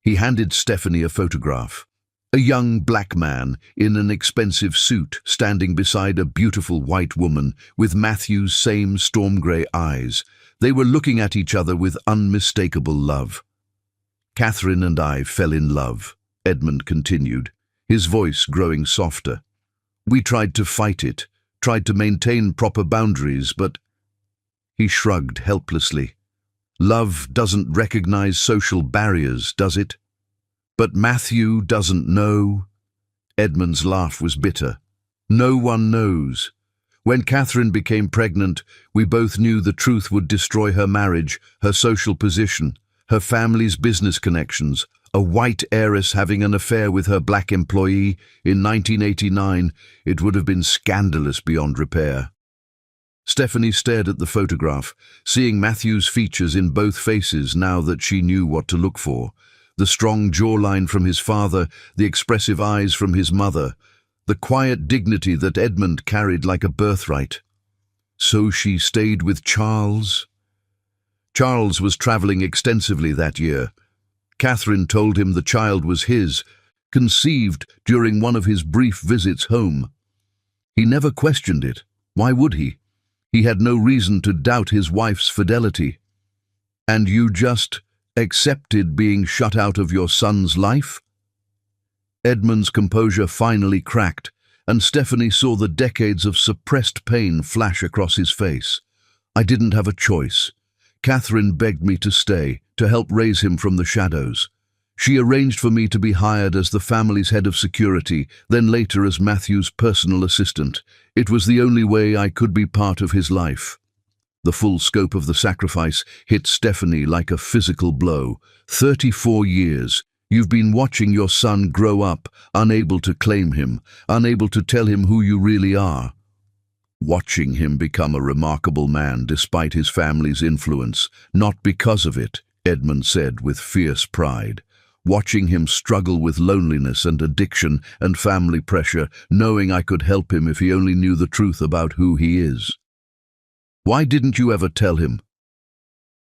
He handed Stephanie a photograph. A young black man in an expensive suit standing beside a beautiful white woman with Matthew's same storm-grey eyes. They were looking at each other with unmistakable love. Catherine and I fell in love, Edmund continued, his voice growing softer. We tried to fight it, tried to maintain proper boundaries, but... He shrugged helplessly. Love doesn't recognize social barriers, does it? But Matthew doesn't know. Edmund's laugh was bitter. No one knows. When Catherine became pregnant, we both knew the truth would destroy her marriage, her social position, her family's business connections. A white heiress having an affair with her black employee in 1989, it would have been scandalous beyond repair. Stephanie stared at the photograph, seeing Matthew's features in both faces now that she knew what to look for. The strong jawline from his father, the expressive eyes from his mother, the quiet dignity that Edmund carried like a birthright. So she stayed with Charles? Charles was traveling extensively that year. Catherine told him the child was his, conceived during one of his brief visits home. He never questioned it. Why would he? He had no reason to doubt his wife's fidelity. And you just accepted being shut out of your son's life? Edmund's composure finally cracked, and Stephanie saw the decades of suppressed pain flash across his face. I didn't have a choice. Catherine begged me to stay, to help raise him from the shadows. She arranged for me to be hired as the family's head of security, then later as Matthew's personal assistant. It was the only way I could be part of his life. The full scope of the sacrifice hit Stephanie like a physical blow. 34 years. You've been watching your son grow up, unable to claim him, unable to tell him who you really are. Watching him become a remarkable man despite his family's influence, not because of it, Edmund said with fierce pride. Watching him struggle with loneliness and addiction and family pressure, knowing I could help him if he only knew the truth about who he is. Why didn't you ever tell him?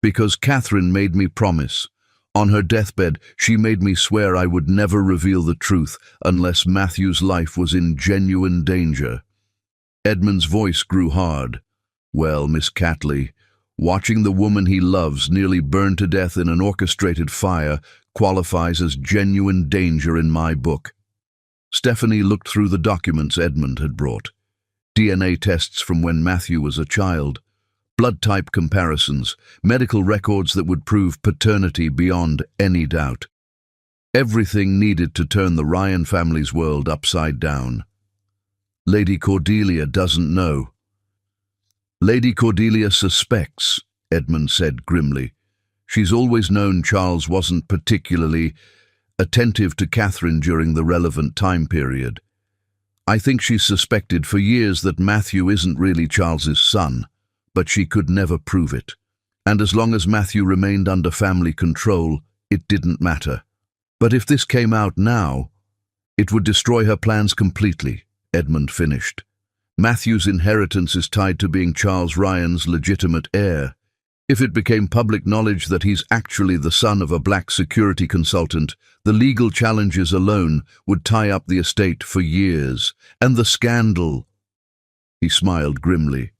Because Catherine made me promise. On her deathbed, she made me swear I would never reveal the truth unless Matthew's life was in genuine danger. Edmund's voice grew hard. Well, Miss Catley, watching the woman he loves nearly burn to death in an orchestrated fire qualifies as genuine danger in my book. Stephanie looked through the documents Edmund had brought. DNA tests from when Matthew was a child, blood type comparisons, medical records that would prove paternity beyond any doubt. Everything needed to turn the Ryan family's world upside down. Lady Cordelia doesn't know. Lady Cordelia suspects, Edmund said grimly. She's always known Charles wasn't particularly attentive to Catherine during the relevant time period. I think she's suspected for years that Matthew isn't really Charles's son, but she could never prove it. And as long as Matthew remained under family control, it didn't matter. But if this came out now, it would destroy her plans completely, Edmund finished. Matthew's inheritance is tied to being Charles Ryan's legitimate heir. If it became public knowledge that he's actually the son of a black security consultant, the legal challenges alone would tie up the estate for years. And the scandal, he smiled grimly.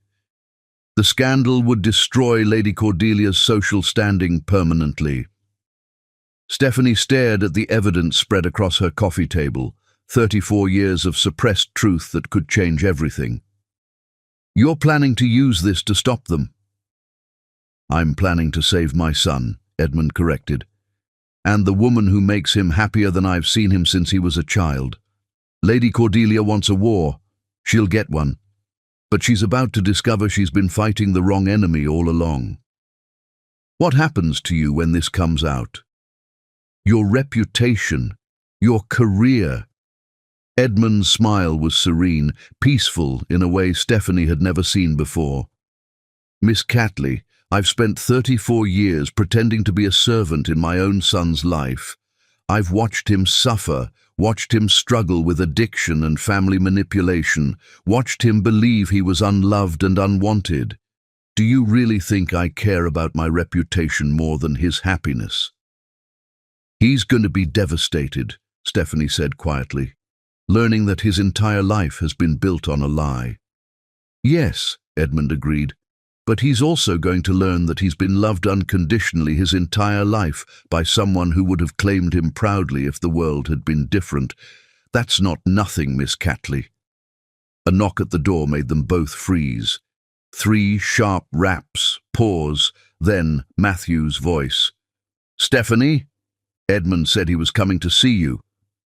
The scandal would destroy Lady Cordelia's social standing permanently. Stephanie stared at the evidence spread across her coffee table, 34 years of suppressed truth that could change everything. You're planning to use this to stop them? I'm planning to save my son, Edmund corrected. And the woman who makes him happier than I've seen him since he was a child. Lady Cordelia wants a war. She'll get one. But she's about to discover she's been fighting the wrong enemy all along. What happens to you when this comes out? Your reputation, your career. Edmund's smile was serene, peaceful in a way Stephanie had never seen before. Miss Catley, I've spent 34 years pretending to be a servant in my own son's life. I've watched him suffer, watched him struggle with addiction and family manipulation, watched him believe he was unloved and unwanted. Do you really think I care about my reputation more than his happiness? He's going to be devastated, Stephanie said quietly, learning that his entire life has been built on a lie. Yes, Edmund agreed. But he's also going to learn that he's been loved unconditionally his entire life by someone who would have claimed him proudly if the world had been different. That's not nothing, Miss Catley. A knock at the door made them both freeze. 3 sharp raps, pause, then Matthew's voice. "Stephanie? Edmund said he was coming to see you.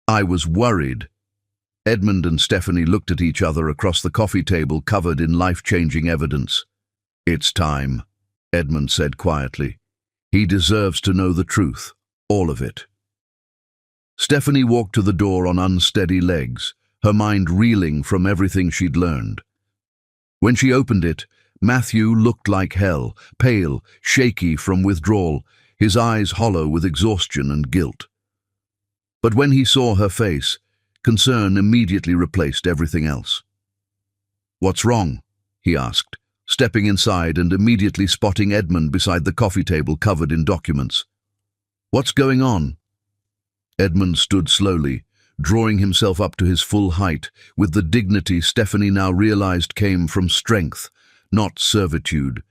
I was worried." Edmund and Stephanie looked at each other across the coffee table covered in life-changing evidence. "It's time," Edmund said quietly. "He deserves to know the truth, all of it." Stephanie walked to the door on unsteady legs, her mind reeling from everything she'd learned. When she opened it, Matthew looked like hell, pale, shaky from withdrawal, his eyes hollow with exhaustion and guilt. But when he saw her face, concern immediately replaced everything else. "What's wrong?" he asked, stepping inside and immediately spotting Edmund beside the coffee table covered in documents. "What's going on?" Edmund stood slowly, drawing himself up to his full height, with the dignity Stephanie now realized came from strength, not servitude.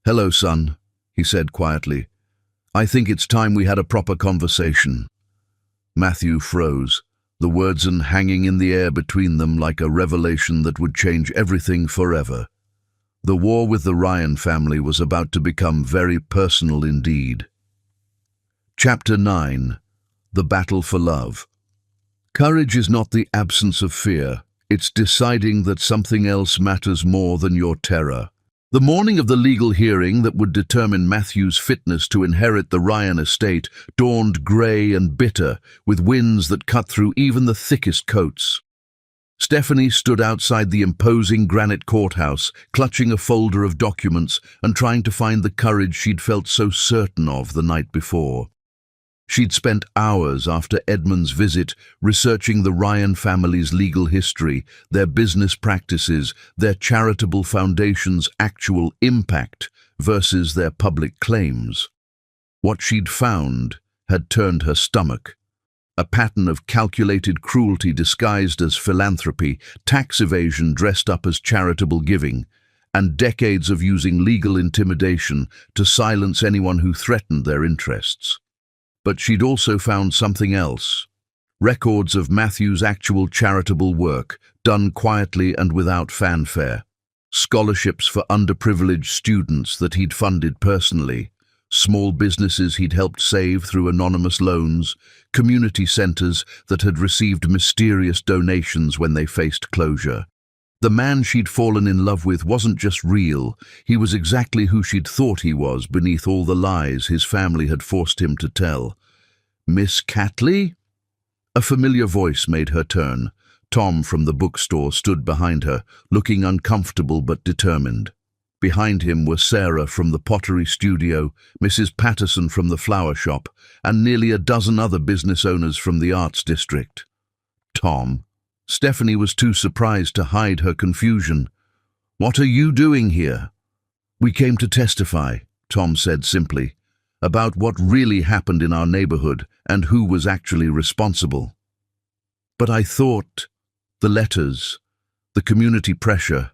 "Hello, son," he said quietly. "I think it's time we had a proper conversation." Matthew froze, the words hanging in the air between them like a revelation that would change everything forever. The war with the Ryan family was about to become very personal indeed. Chapter 9. The Battle for Love. Courage is not the absence of fear, it's deciding that something else matters more than your terror. The morning of the legal hearing that would determine Matthew's fitness to inherit the Ryan estate dawned grey and bitter, with winds that cut through even the thickest coats. Stephanie stood outside the imposing granite courthouse, clutching a folder of documents and trying to find the courage she'd felt so certain of the night before. She'd spent hours after Edmund's visit researching the Ryan family's legal history, their business practices, their charitable foundation's actual impact versus their public claims. What she'd found had turned her stomach. A pattern of calculated cruelty disguised as philanthropy, tax evasion dressed up as charitable giving, and decades of using legal intimidation to silence anyone who threatened their interests. But she'd also found something else. Records of Matthew's actual charitable work, done quietly and without fanfare. Scholarships for underprivileged students that he'd funded personally. Small businesses he'd helped save through anonymous loans. Community centers that had received mysterious donations when they faced closure. The man she'd fallen in love with wasn't just real, he was exactly who she'd thought he was beneath all the lies his family had forced him to tell. "Miss Catley?" A familiar voice made her turn. Tom from the bookstore stood behind her, looking uncomfortable but determined. Behind him were Sarah from the pottery studio, Mrs. Patterson from the flower shop, and nearly a dozen other business owners from the arts district. "Tom." Stephanie was too surprised to hide her confusion. "What are you doing here?" "We came to testify," Tom said simply, "about what really happened in our neighborhood and who was actually responsible." "But I thought—" "The letters, the community pressure."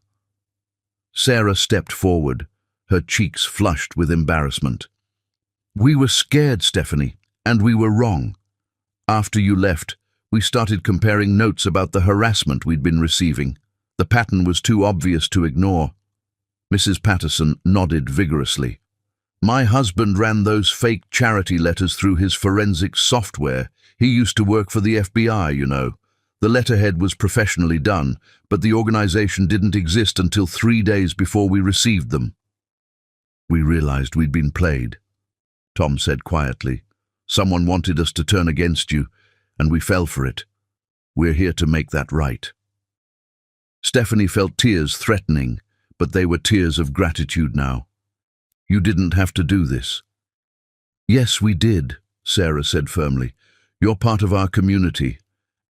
Sarah stepped forward, her cheeks flushed with embarrassment. "We were scared, Stephanie, and we were wrong. After you left, we started comparing notes about the harassment we'd been receiving. The pattern was too obvious to ignore." Mrs. Patterson nodded vigorously. "My husband ran those fake charity letters through his forensic software. He used to work for the FBI, you know. The letterhead was professionally done, but the organization didn't exist until 3 days before we received them." "We realized we'd been played," Tom said quietly. "Someone wanted us to turn against you, and we fell for it. We're here to make that right." Stephanie felt tears threatening, but they were tears of gratitude now. "You didn't have to do this." "Yes, we did," Sarah said firmly. "You're part of our community,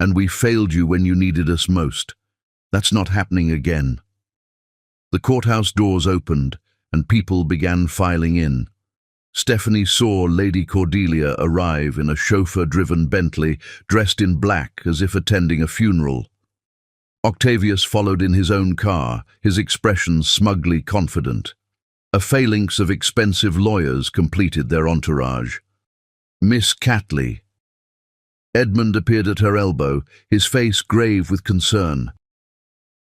and we failed you when you needed us most. That's not happening again." The courthouse doors opened, and people began filing in. Stephanie saw Lady Cordelia arrive in a chauffeur-driven Bentley, dressed in black as if attending a funeral. Octavius followed in his own car, his expression smugly confident. A phalanx of expensive lawyers completed their entourage. Miss Catley. Edmund appeared at her elbow, his face grave with concern.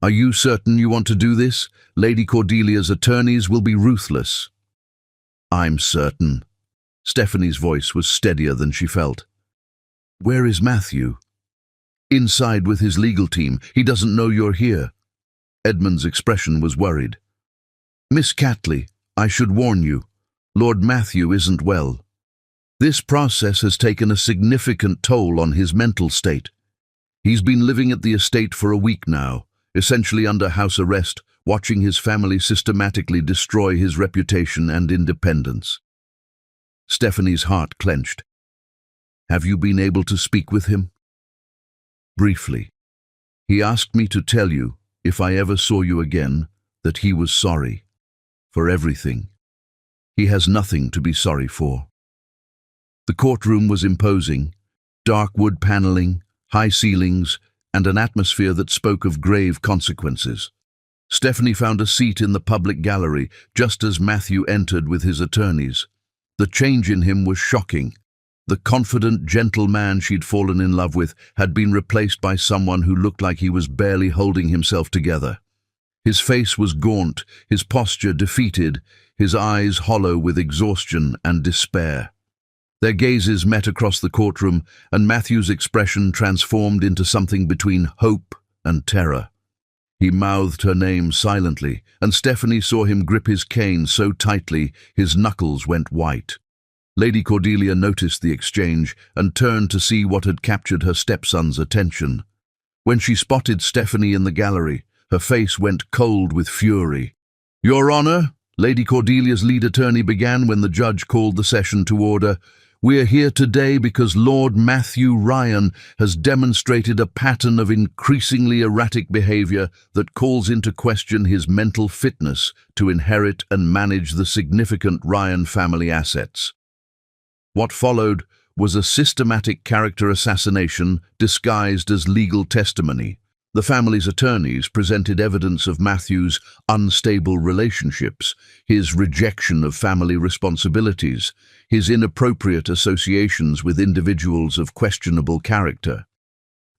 "Are you certain you want to do this? Lady Cordelia's attorneys will be ruthless." "I'm certain." Stephanie's voice was steadier than she felt. "Where is Matthew?" "Inside with his legal team. He doesn't know you're here." Edmund's expression was worried. "Miss Catley, I should warn you. Lord Matthew isn't well. This process has taken a significant toll on his mental state. He's been living at the estate for a week now, essentially under house arrest, watching his family systematically destroy his reputation and independence." Stephanie's heart clenched. "Have you been able to speak with him?" "Briefly. He asked me to tell you, if I ever saw you again, that he was sorry. For everything. He has nothing to be sorry for." The courtroom was imposing, dark wood paneling, high ceilings, and an atmosphere that spoke of grave consequences. Stephanie found a seat in the public gallery just as Matthew entered with his attorneys. The change in him was shocking. The confident, gentle man she'd fallen in love with had been replaced by someone who looked like he was barely holding himself together. His face was gaunt, his posture defeated, his eyes hollow with exhaustion and despair. Their gazes met across the courtroom, and Matthew's expression transformed into something between hope and terror. He mouthed her name silently, and Stephanie saw him grip his cane so tightly his knuckles went white. Lady Cordelia noticed the exchange and turned to see what had captured her stepson's attention. When she spotted Stephanie in the gallery, her face went cold with fury. "Your Honor," Lady Cordelia's lead attorney began when the judge called the session to order, "we are here today because Lord Matthew Ryan has demonstrated a pattern of increasingly erratic behavior that calls into question his mental fitness to inherit and manage the significant Ryan family assets." What followed was a systematic character assassination disguised as legal testimony. The family's attorneys presented evidence of Matthew's unstable relationships, his rejection of family responsibilities, his inappropriate associations with individuals of questionable character.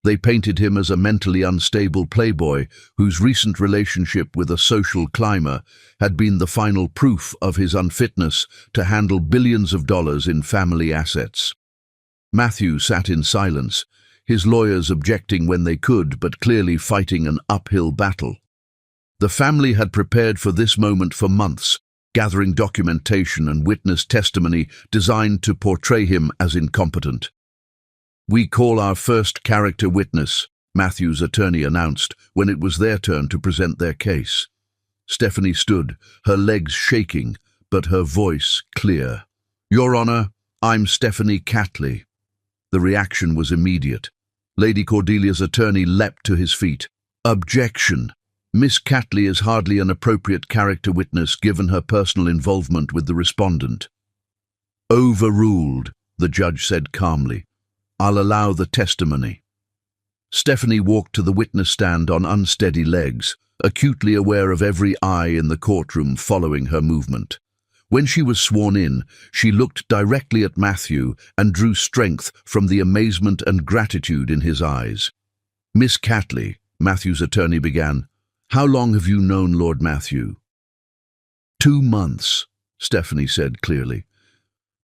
They painted him as a mentally unstable playboy whose recent relationship with a social climber had been the final proof of his unfitness to handle billions of dollars in family assets. Matthew sat in silence, his lawyers objecting when they could, but clearly fighting an uphill battle. The family had prepared for this moment for months, gathering documentation and witness testimony designed to portray him as incompetent. "We call our first character witness," Matthew's attorney announced when it was their turn to present their case. Stephanie stood, her legs shaking, but her voice clear. "Your Honor, I'm Stephanie Catley." The reaction was immediate. Lady Cordelia's attorney leapt to his feet. "Objection. Miss Catley is hardly an appropriate character witness given her personal involvement with the respondent." "Overruled," the judge said calmly. "I'll allow the testimony." Stephanie walked to the witness stand on unsteady legs, acutely aware of every eye in the courtroom following her movement. When she was sworn in, she looked directly at Matthew and drew strength from the amazement and gratitude in his eyes. "Miss Catley," Matthew's attorney began, "how long have you known Lord Matthew?" 2 months, Stephanie said clearly.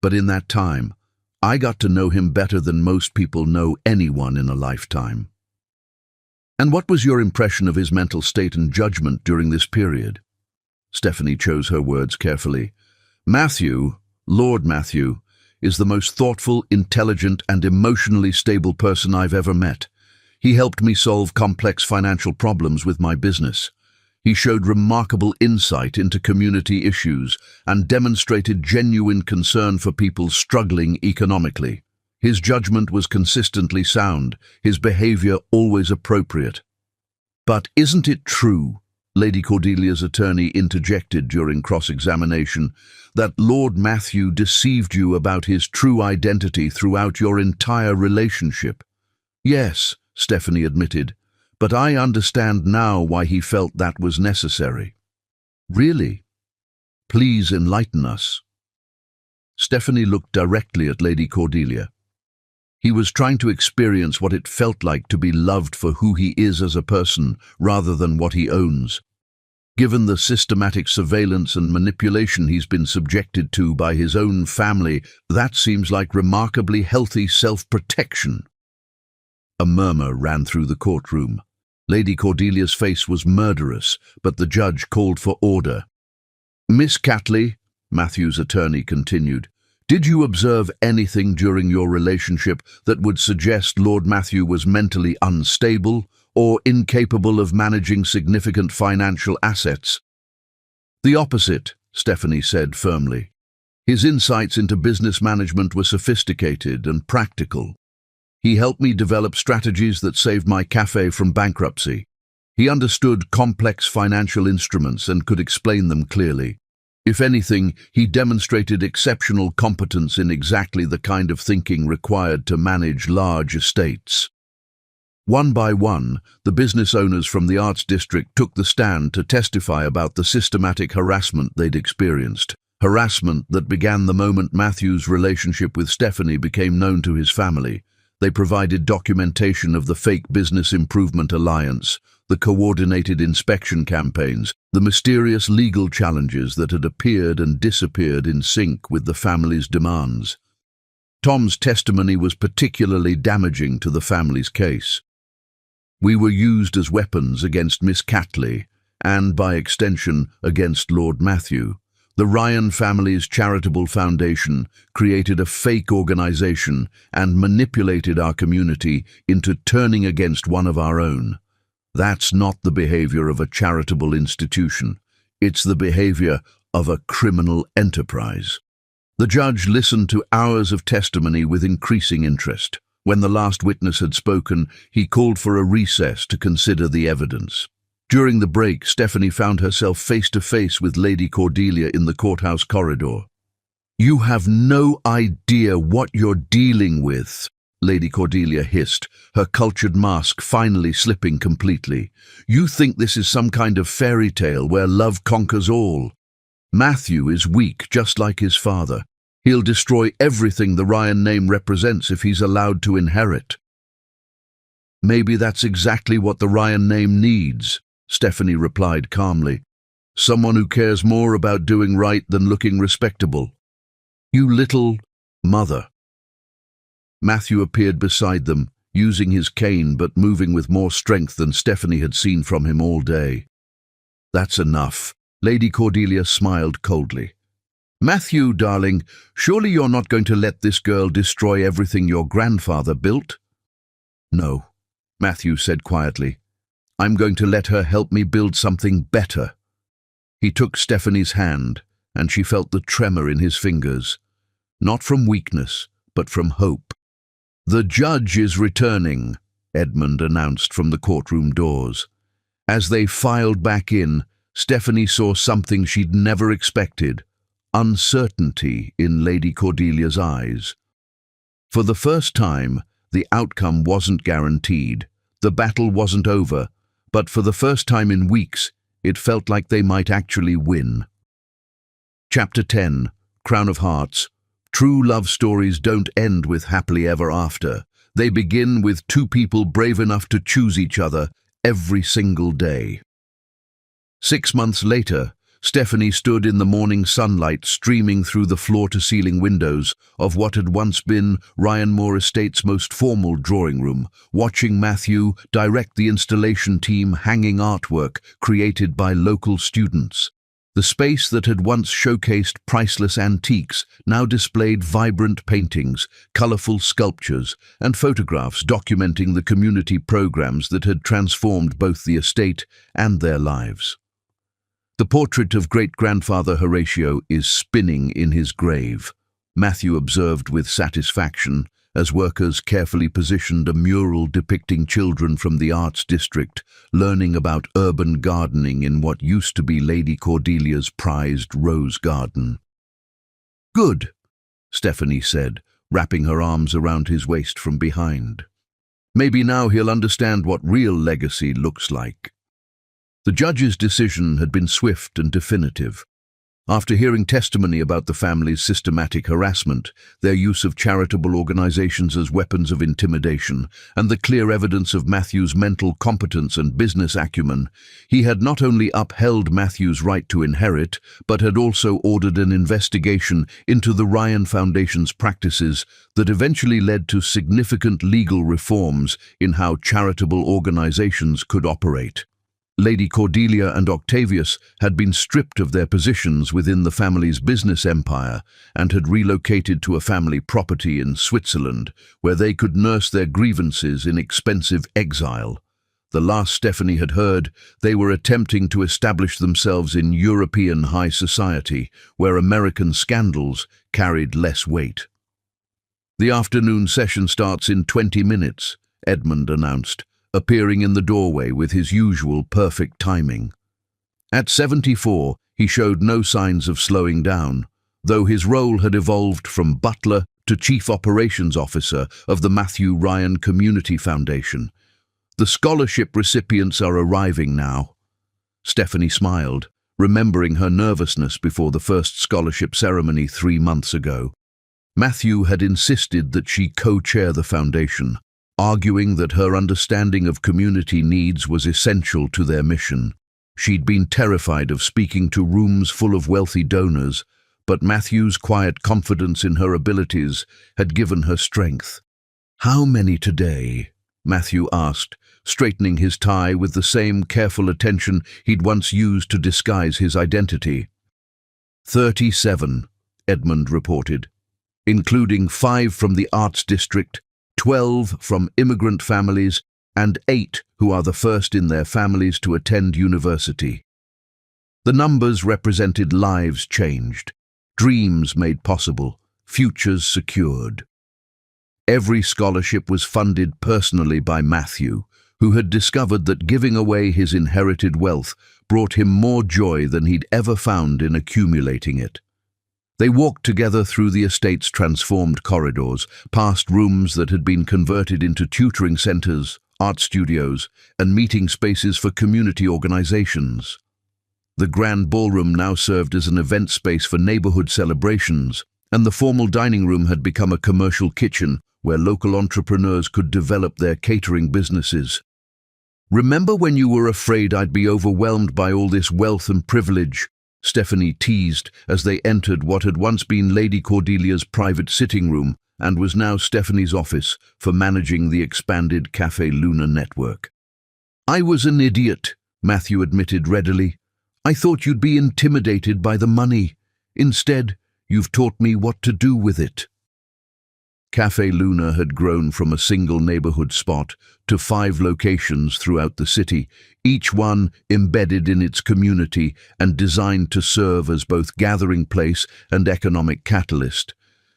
"But in that time, I got to know him better than most people know anyone in a lifetime." "And what was your impression of his mental state and judgment during this period?" Stephanie chose her words carefully. "Matthew, Lord Matthew, is the most thoughtful, intelligent, and emotionally stable person I've ever met. He helped me solve complex financial problems with my business. He showed remarkable insight into community issues and demonstrated genuine concern for people struggling economically. His judgment was consistently sound, his behavior always appropriate." "But isn't it true," Lady Cordelia's attorney interjected during cross-examination, "that Lord Matthew deceived you about his true identity throughout your entire relationship?" "Yes," Stephanie admitted, "but I understand now why he felt that was necessary." "Really?" Please enlighten us." Stephanie looked directly at Lady Cordelia. He was trying to experience what it felt like to be loved for who he is as a person rather than what he owns. Given the systematic surveillance and manipulation he's been subjected to by his own family, that seems like remarkably healthy self-protection. A murmur ran through the courtroom. Lady Cordelia's face was murderous, but the judge called for order. "Miss Catley," Matthew's attorney continued, "did you observe anything during your relationship that would suggest Lord Matthew was mentally unstable or incapable of managing significant financial assets?" "The opposite," Stephanie said firmly. "His insights into business management were sophisticated and practical. He helped me develop strategies that saved my cafe from bankruptcy. He understood complex financial instruments and could explain them clearly. If anything, he demonstrated exceptional competence in exactly the kind of thinking required to manage large estates." One by one, the business owners from the Arts District took the stand to testify about the systematic harassment they'd experienced. Harassment that began the moment Matthew's relationship with Stephanie became known to his family. They provided documentation of the fake Business Improvement Alliance, the coordinated inspection campaigns, the mysterious legal challenges that had appeared and disappeared in sync with the family's demands. Tom's testimony was particularly damaging to the family's case. "We were used as weapons against Miss Catley, and by extension against Lord Matthew. The Ryan family's charitable foundation created a fake organization and manipulated our community into turning against one of our own. That's not the behavior of a charitable institution. It's the behavior of a criminal enterprise." The judge listened to hours of testimony with increasing interest. When the last witness had spoken, he called for a recess to consider the evidence. During the break, Stephanie found herself face to face with Lady Cordelia in the courthouse corridor. "You have no idea what you're dealing with," Lady Cordelia hissed, her cultured mask finally slipping completely. "You think this is some kind of fairy tale where love conquers all. Matthew is weak, just like his father. He'll destroy everything the Ryan name represents if he's allowed to inherit." "Maybe that's exactly what the Ryan name needs," Stephanie replied calmly. "Someone who cares more about doing right than looking respectable. You little mother." Matthew appeared beside them, using his cane but moving with more strength than Stephanie had seen from him all day. "That's enough." Lady Cordelia smiled coldly. "Matthew, darling, surely you're not going to let this girl destroy everything your grandfather built?" "No," Matthew said quietly. "I'm going to let her help me build something better." He took Stephanie's hand, and she felt the tremor in his fingers, not from weakness, but from hope. "The judge is returning," Edmund announced from the courtroom doors. As they filed back in, Stephanie saw something she'd never expected: uncertainty in Lady Cordelia's eyes. For the first time, the outcome wasn't guaranteed. The battle wasn't over, but for the first time in weeks, it felt like they might actually win. Chapter 10, Crown of Hearts. True love stories don't end with happily ever after. They begin with two people brave enough to choose each other every single day. 6 months later, Stephanie stood in the morning sunlight streaming through the floor-to-ceiling windows of what had once been Ryan Moore Estate's most formal drawing room, watching Matthew direct the installation team hanging artwork created by local students. The space that had once showcased priceless antiques now displayed vibrant paintings, colorful sculptures, and photographs documenting the community programs that had transformed both the estate and their lives. The portrait of great-grandfather Horatio is spinning in his grave, Matthew observed with satisfaction as workers carefully positioned a mural depicting children from the Arts District learning about urban gardening in what used to be Lady Cordelia's prized rose garden. "Good," Stephanie said, wrapping her arms around his waist from behind. "Maybe now he'll understand what real legacy looks like." The judge's decision had been swift and definitive. After hearing testimony about the family's systematic harassment, their use of charitable organizations as weapons of intimidation, and the clear evidence of Matthew's mental competence and business acumen, he had not only upheld Matthew's right to inherit, but had also ordered an investigation into the Ryan Foundation's practices that eventually led to significant legal reforms in how charitable organizations could operate. Lady Cordelia and Octavius had been stripped of their positions within the family's business empire and had relocated to a family property in Switzerland, where they could nurse their grievances in expensive exile. The last Stephanie had heard, they were attempting to establish themselves in European high society, where American scandals carried less weight. "The afternoon session starts in 20 minutes, Edmund announced, appearing in the doorway with his usual perfect timing. At 74, he showed no signs of slowing down, though his role had evolved from butler to chief operations officer of the Matthew Ryan Community Foundation. "The scholarship recipients are arriving now." Stephanie smiled, remembering her nervousness before the first scholarship ceremony 3 months ago. Matthew had insisted that she co-chair the foundation, arguing that her understanding of community needs was essential to their mission. She'd been terrified of speaking to rooms full of wealthy donors, but Matthew's quiet confidence in her abilities had given her strength. "How many today?" Matthew asked, straightening his tie with the same careful attention he'd once used to disguise his identity. 37, Edmund reported, including 5 from the arts district, 12 from immigrant families, and 8 who are the first in their families to attend university. The numbers represented lives changed, dreams made possible, futures secured. Every scholarship was funded personally by Matthew, who had discovered that giving away his inherited wealth brought him more joy than he'd ever found in accumulating it. They walked together through the estate's transformed corridors, past rooms that had been converted into tutoring centers, art studios, and meeting spaces for community organizations. The grand ballroom now served as an event space for neighborhood celebrations, and the formal dining room had become a commercial kitchen where local entrepreneurs could develop their catering businesses. "Remember when you were afraid I'd be overwhelmed by all this wealth and privilege?" Stephanie teased as they entered what had once been Lady Cordelia's private sitting room and was now Stephanie's office for managing the expanded Café Luna network. "I was an idiot," Matthew admitted readily. "I thought you'd be intimidated by the money. Instead, you've taught me what to do with it." Café Luna had grown from a single neighborhood spot to 5 locations throughout the city, each one embedded in its community and designed to serve as both gathering place and economic catalyst.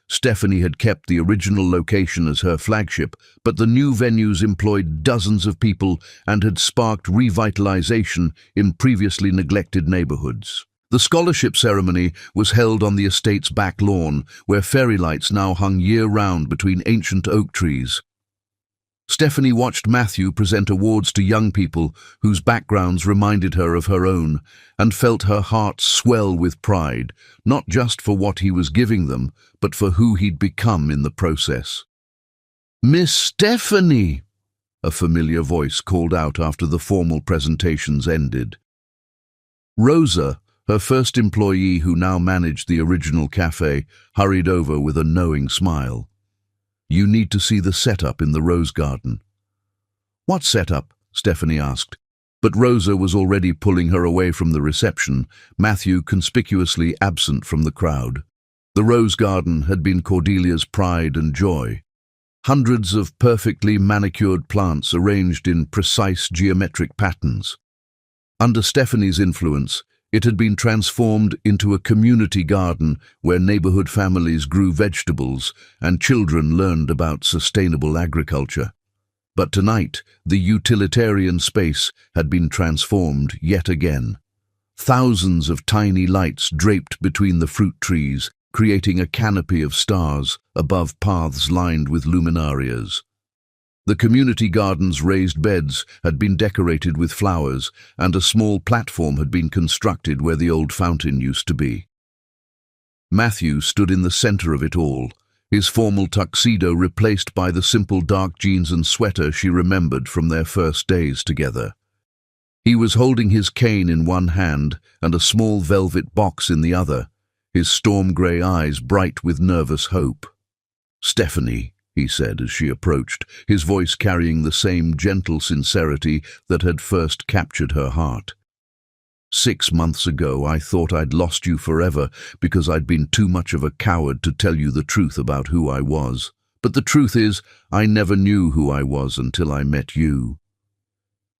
Stephanie had kept the original location as her flagship, but the new venues employed dozens of people and had sparked revitalization in previously neglected neighborhoods. The scholarship ceremony was held on the estate's back lawn, where fairy lights now hung year-round between ancient oak trees. Stephanie watched Matthew present awards to young people whose backgrounds reminded her of her own, and felt her heart swell with pride, not just for what he was giving them, but for who he'd become in the process. "Miss Stephanie!" a familiar voice called out after the formal presentations ended. Rosa, her first employee who now managed the original cafe, hurried over with a knowing smile. "You need to see the setup in the rose garden." "What setup?" Stephanie asked. But Rosa was already pulling her away from the reception, Matthew conspicuously absent from the crowd. The rose garden had been Cordelia's pride and joy. Hundreds of perfectly manicured plants arranged in precise geometric patterns. Under Stephanie's influence, it had been transformed into a community garden where neighborhood families grew vegetables and children learned about sustainable agriculture. But tonight, the utilitarian space had been transformed yet again. Thousands of tiny lights draped between the fruit trees, creating a canopy of stars above paths lined with luminarias. The community garden's raised beds had been decorated with flowers, and a small platform had been constructed where the old fountain used to be. Matthew stood in the center of it all, his formal tuxedo replaced by the simple dark jeans and sweater she remembered from their first days together. He was holding his cane in one hand and a small velvet box in the other, his storm-grey eyes bright with nervous hope. "Stephanie," he said as she approached, his voice carrying the same gentle sincerity that had first captured her heart. "6 months ago I thought I'd lost you forever because I'd been too much of a coward to tell you the truth about who I was. But the truth is, I never knew who I was until I met you."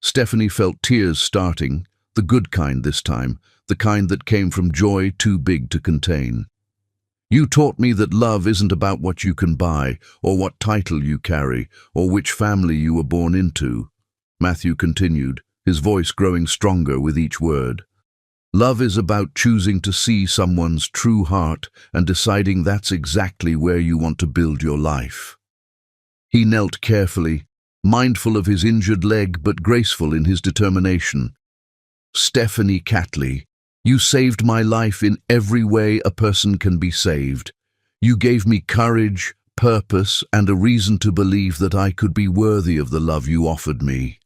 Stephanie felt tears starting, the good kind this time, the kind that came from joy too big to contain. "You taught me that love isn't about what you can buy, or what title you carry, or which family you were born into," Matthew continued, his voice growing stronger with each word. "Love is about choosing to see someone's true heart and deciding that's exactly where you want to build your life." He knelt carefully, mindful of his injured leg but graceful in his determination. "Stephanie Catley, you saved my life in every way a person can be saved. You gave me courage, purpose, and a reason to believe that I could be worthy of the love you offered me.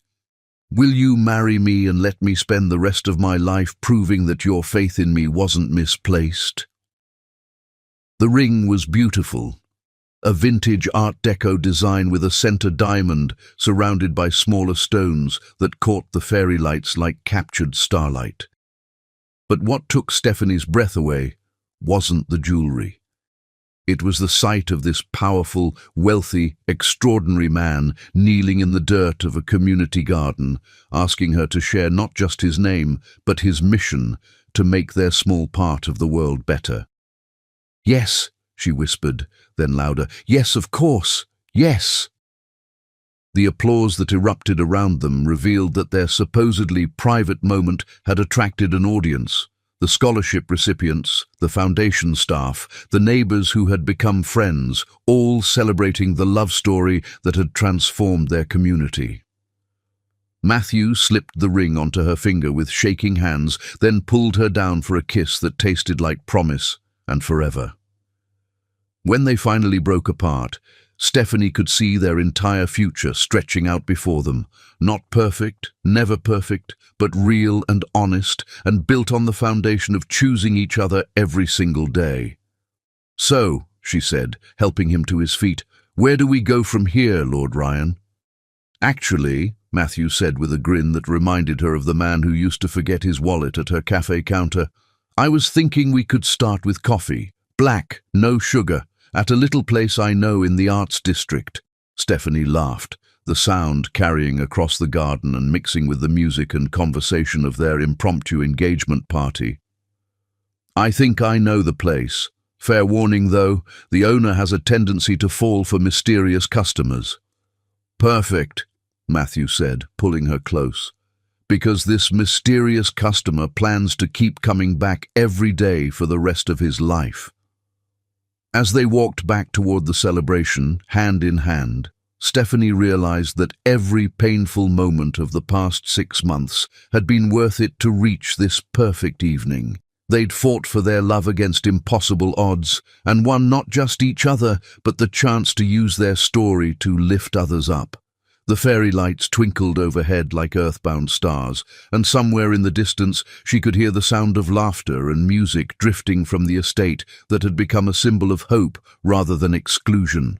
Will you marry me and let me spend the rest of my life proving that your faith in me wasn't misplaced?" The ring was beautiful. A vintage Art Deco design with a center diamond surrounded by smaller stones that caught the fairy lights like captured starlight. But what took Stephanie's breath away wasn't the jewelry. It was the sight of this powerful, wealthy, extraordinary man kneeling in the dirt of a community garden, asking her to share not just his name, but his mission to make their small part of the world better. "Yes," she whispered, then louder, "Yes, of course, yes." The applause that erupted around them revealed that their supposedly private moment had attracted an audience. The scholarship recipients, the foundation staff, the neighbors who had become friends, all celebrating the love story that had transformed their community. Matthew slipped the ring onto her finger with shaking hands, then pulled her down for a kiss that tasted like promise and forever. When they finally broke apart, Stephanie could see their entire future stretching out before them, not perfect, never perfect, but real and honest, and built on the foundation of choosing each other every single day. "So," she said, helping him to his feet, "where do we go from here, Lord Ryan?" "Actually," Matthew said with a grin that reminded her of the man who used to forget his wallet at her cafe counter, "I was thinking we could start with coffee, black, no sugar, at a little place I know in the Arts District." Stephanie laughed, the sound carrying across the garden and mixing with the music and conversation of their impromptu engagement party. "I think I know the place. Fair warning, though, the owner has a tendency to fall for mysterious customers." "Perfect," Matthew said, pulling her close, "because this mysterious customer plans to keep coming back every day for the rest of his life." As they walked back toward the celebration, hand in hand, Stephanie realized that every painful moment of the past 6 months had been worth it to reach this perfect evening. They'd fought for their love against impossible odds, and won not just each other, but the chance to use their story to lift others up. The fairy lights twinkled overhead like earthbound stars, and somewhere in the distance she could hear the sound of laughter and music drifting from the estate that had become a symbol of hope rather than exclusion.